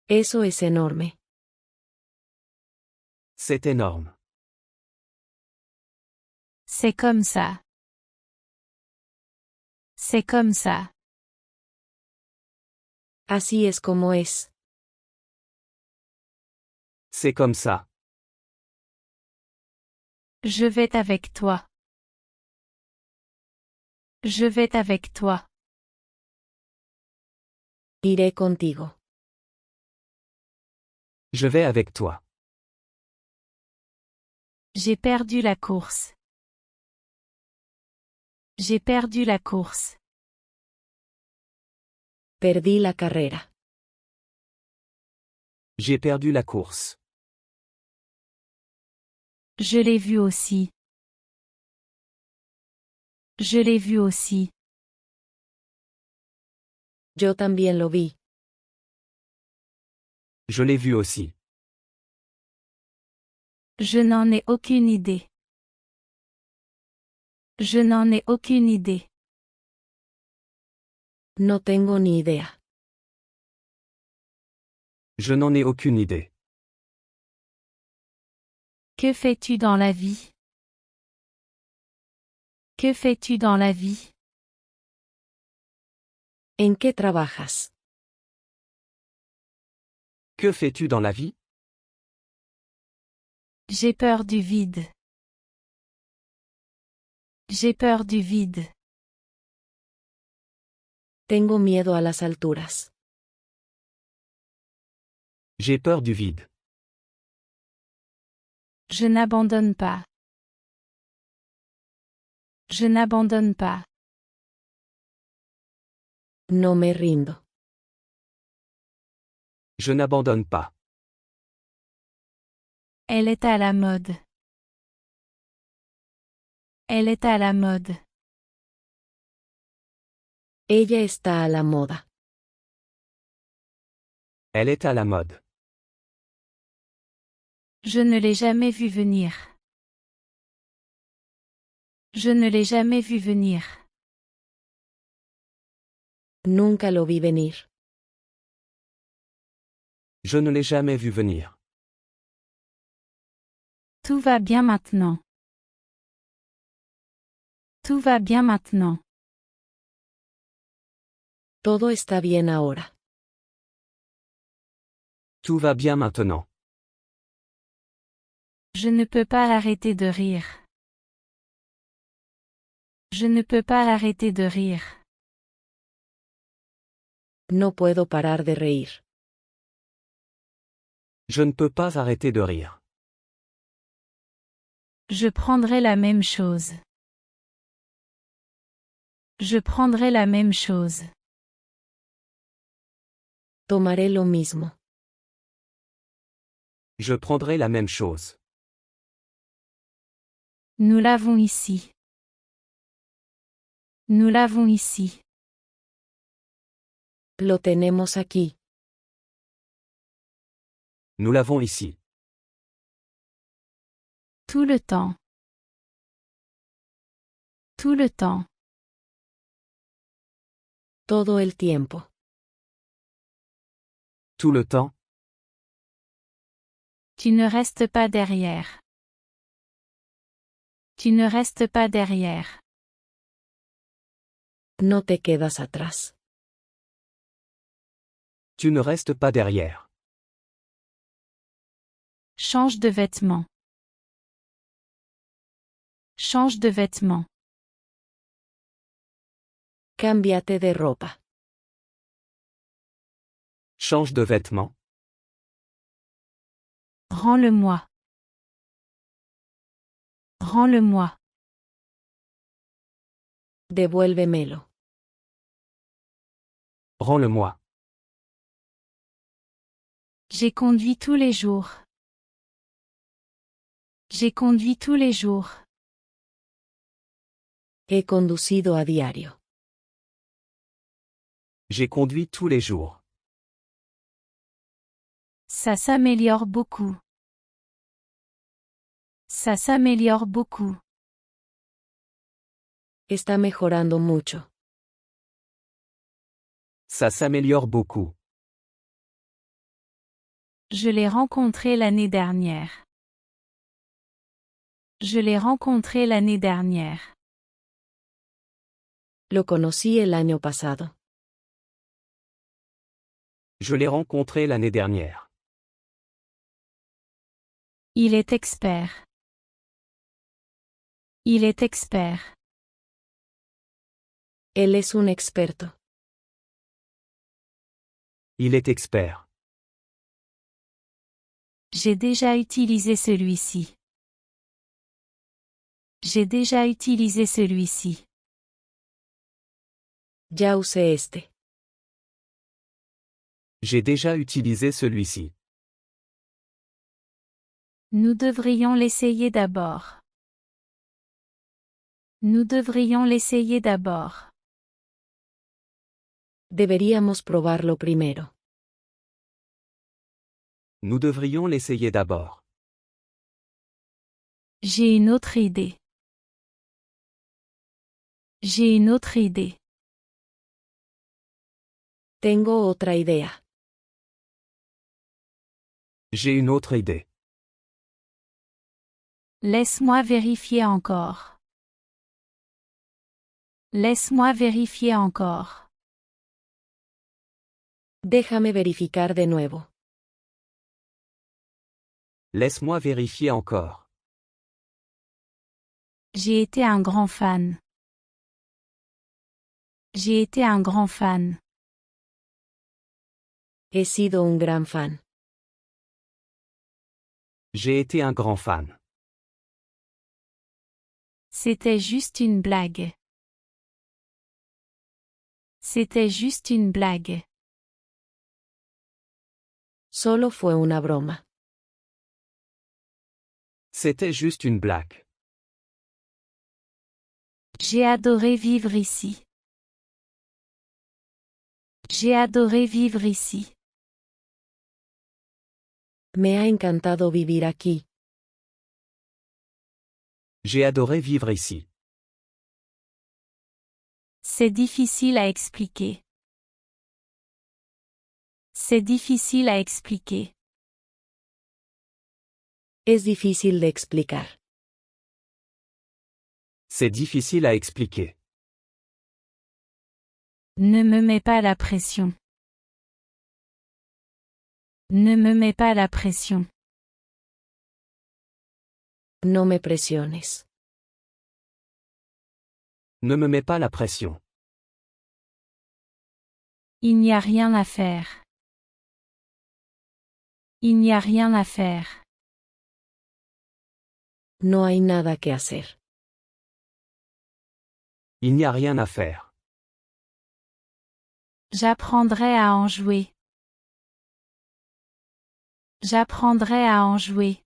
Eso es enorme. C'est énorme. C'est comme ça. C'est comme ça. Así es como es. C'est comme ça. Je vais avec toi. Je vais avec toi. Iré contigo. Je vais avec toi. J'ai perdu la course. J'ai perdu la course. Perdí la carrera. J'ai perdu la course. Je l'ai vu aussi. Je l'ai vu aussi. Yo también lo vi. Je l'ai vu aussi. Je n'en ai aucune idée. Je n'en ai aucune idée. No tengo ni idea. Je n'en ai aucune idée. Que fais-tu dans la vie? Que fais-tu dans la vie? ¿En qué trabajas? Que fais-tu dans la vie? J'ai peur du vide. J'ai peur du vide. Tengo miedo a las alturas. J'ai peur du vide. Je n'abandonne pas. Je n'abandonne pas. No me rindo. Je n'abandonne pas. Elle est à la mode. Elle est à la mode. Ella está a la moda. Elle est à la mode. Je ne l'ai jamais vu venir. Je ne l'ai jamais vu venir. Nunca lo vi venir. Je ne l'ai jamais vu venir. Tout va bien maintenant. Tout va bien maintenant. Todo está bien ahora. Tout va bien maintenant. Je ne peux pas arrêter de rire. Je ne peux pas arrêter de rire. No puedo parar de reír. Je ne peux pas arrêter de rire. Je prendrai la même chose. Je prendrai la même chose. Tomaré lo mismo. Je prendrai la même chose. Nous l'avons ici. Nous l'avons ici. Lo tenemos aquí. Nous l'avons ici. Tout le temps. Tout le temps. Todo el tiempo. Tout le temps. Tu ne restes pas derrière. Tu ne restes pas derrière. No te quedas atrás. Tu ne restes pas derrière. Change de vêtements. Change de vêtements. Cámbiate de ropa. Change de vêtements. Rends-le-moi. Rends-le-moi. Devuélvemelo. Rends-le-moi. J'ai conduit tous les jours. J'ai conduit tous les jours. He conducido a diario. J'ai conduit tous les jours. Ça s'améliore beaucoup. Ça s'améliore beaucoup. Está mejorando mucho. Ça s'améliore beaucoup. Je l'ai rencontré l'année dernière. Je l'ai rencontré l'année dernière. Lo conocí el año pasado. Je l'ai rencontré l'année dernière. Il est expert. Il est expert. Él es un experto. Il est expert. J'ai déjà utilisé celui-ci. J'ai déjà utilisé celui-ci. Ya usé este. J'ai déjà utilisé celui-ci. Nous devrions l'essayer d'abord. Nous devrions l'essayer d'abord. Deberíamos probarlo primero. Nous devrions l'essayer d'abord. J'ai une autre idée. J'ai une autre idée. Tengo otra idea. J'ai une autre idée. Laisse-moi vérifier encore. Laisse-moi vérifier encore. Déjame verificar de nuevo. Laisse-moi vérifier encore. J'ai été un grand fan. J'ai été un grand fan. He sido un gran fan. J'ai été un grand fan. C'était juste une blague. C'était juste une blague. Solo fue una broma. C'était juste une blague. J'ai adoré vivre ici. J'ai adoré vivre ici. Me ha encantado vivir aquí. J'ai adoré vivre ici. C'est difficile à expliquer. C'est difficile à expliquer. Es difícil de explicar. C'est difficile à expliquer. Ne me mets pas la pression. Ne me mets pas la pression. No me presiones. Ne me mets pas la pression. Il n'y a rien à faire. Il n'y a rien à faire. No hay nada que hacer. Il n'y a rien à faire. J'apprendrai à en jouer. J'apprendrai à en jouer.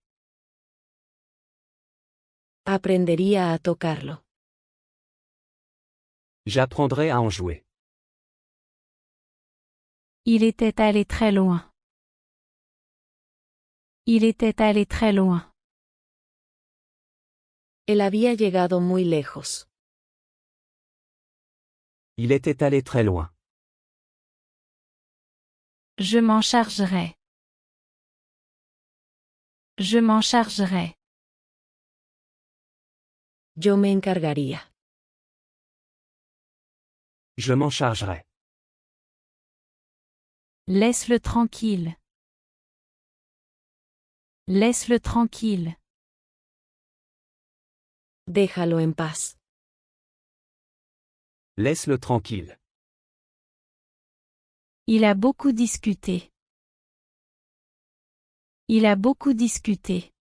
Aprendería a tocarlo. J'apprendrai à en jouer. Il était allé très loin. Il était allé très loin. Él había llegado muy lejos. Il était allé très loin. Je m'en chargerai. Je m'en chargerai. Yo me encargaría. Je m'en chargerai. Laisse-le tranquille. Laisse-le tranquille. Déjalo en paz. Laisse-le tranquille. Il a beaucoup discuté. Il a beaucoup discuté.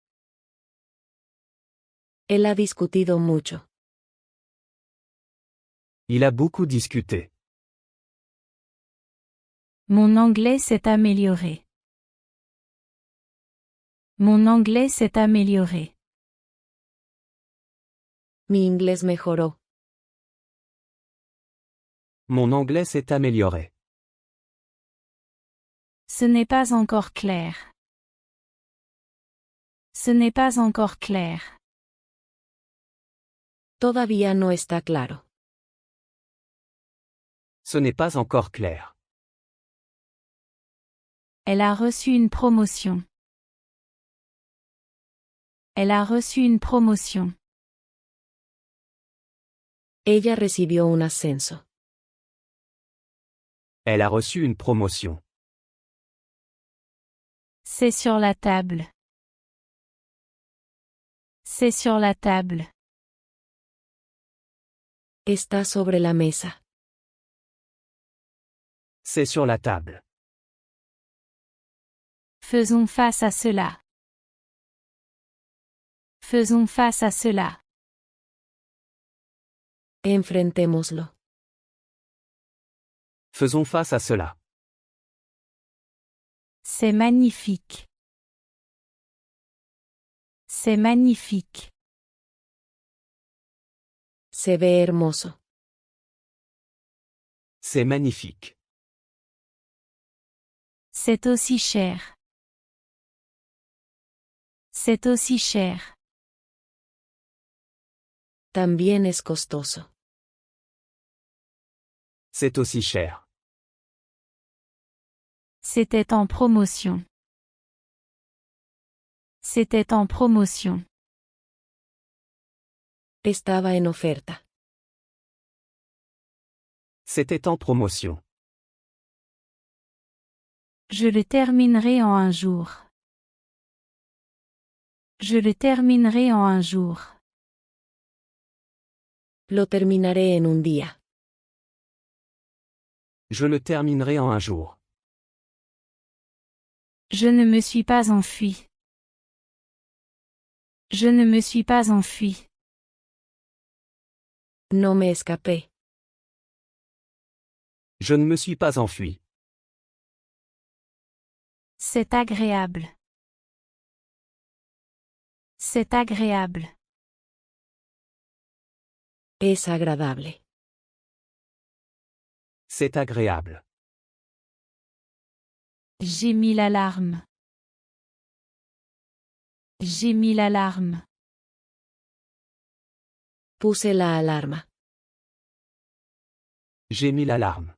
Él ha discutido mucho. Il a beaucoup discuté. Mon anglais s'est amélioré. Mon anglais s'est amélioré. Mi inglés mejoró. Mon anglais s'est amélioré. Ce n'est pas encore clair. Ce n'est pas encore clair. Todavía no está claro. Ce n'est pas encore clair. Elle a reçu une promotion. Elle a reçu une promotion. Ella recibió un ascenso. Elle a reçu une promotion. C'est sur la table. C'est sur la table. Está sobre la mesa. C'est sur la table. Faisons face à cela. Faisons face à cela. Enfrentémoslo. Faisons face à cela. C'est magnifique. C'est magnifique. Se ve hermoso. C'est magnifique. C'est aussi cher. C'est aussi cher. También es costoso. C'est aussi cher. C'était en promotion. C'était en promotion. Estaba en oferta. C'était en promotion. Je le terminerai en un jour. Je le terminerai en un jour. Lo terminaré en un día. Je le terminerai en un jour. Je ne me suis pas enfui. Je ne me suis pas enfui. No me escapé. Je ne me suis pas enfui. C'est agréable. C'est agréable. Es agradable. C'est agréable. J'ai mis l'alarme. J'ai mis l'alarme. Puse la alarma. J'ai mis l'alarme.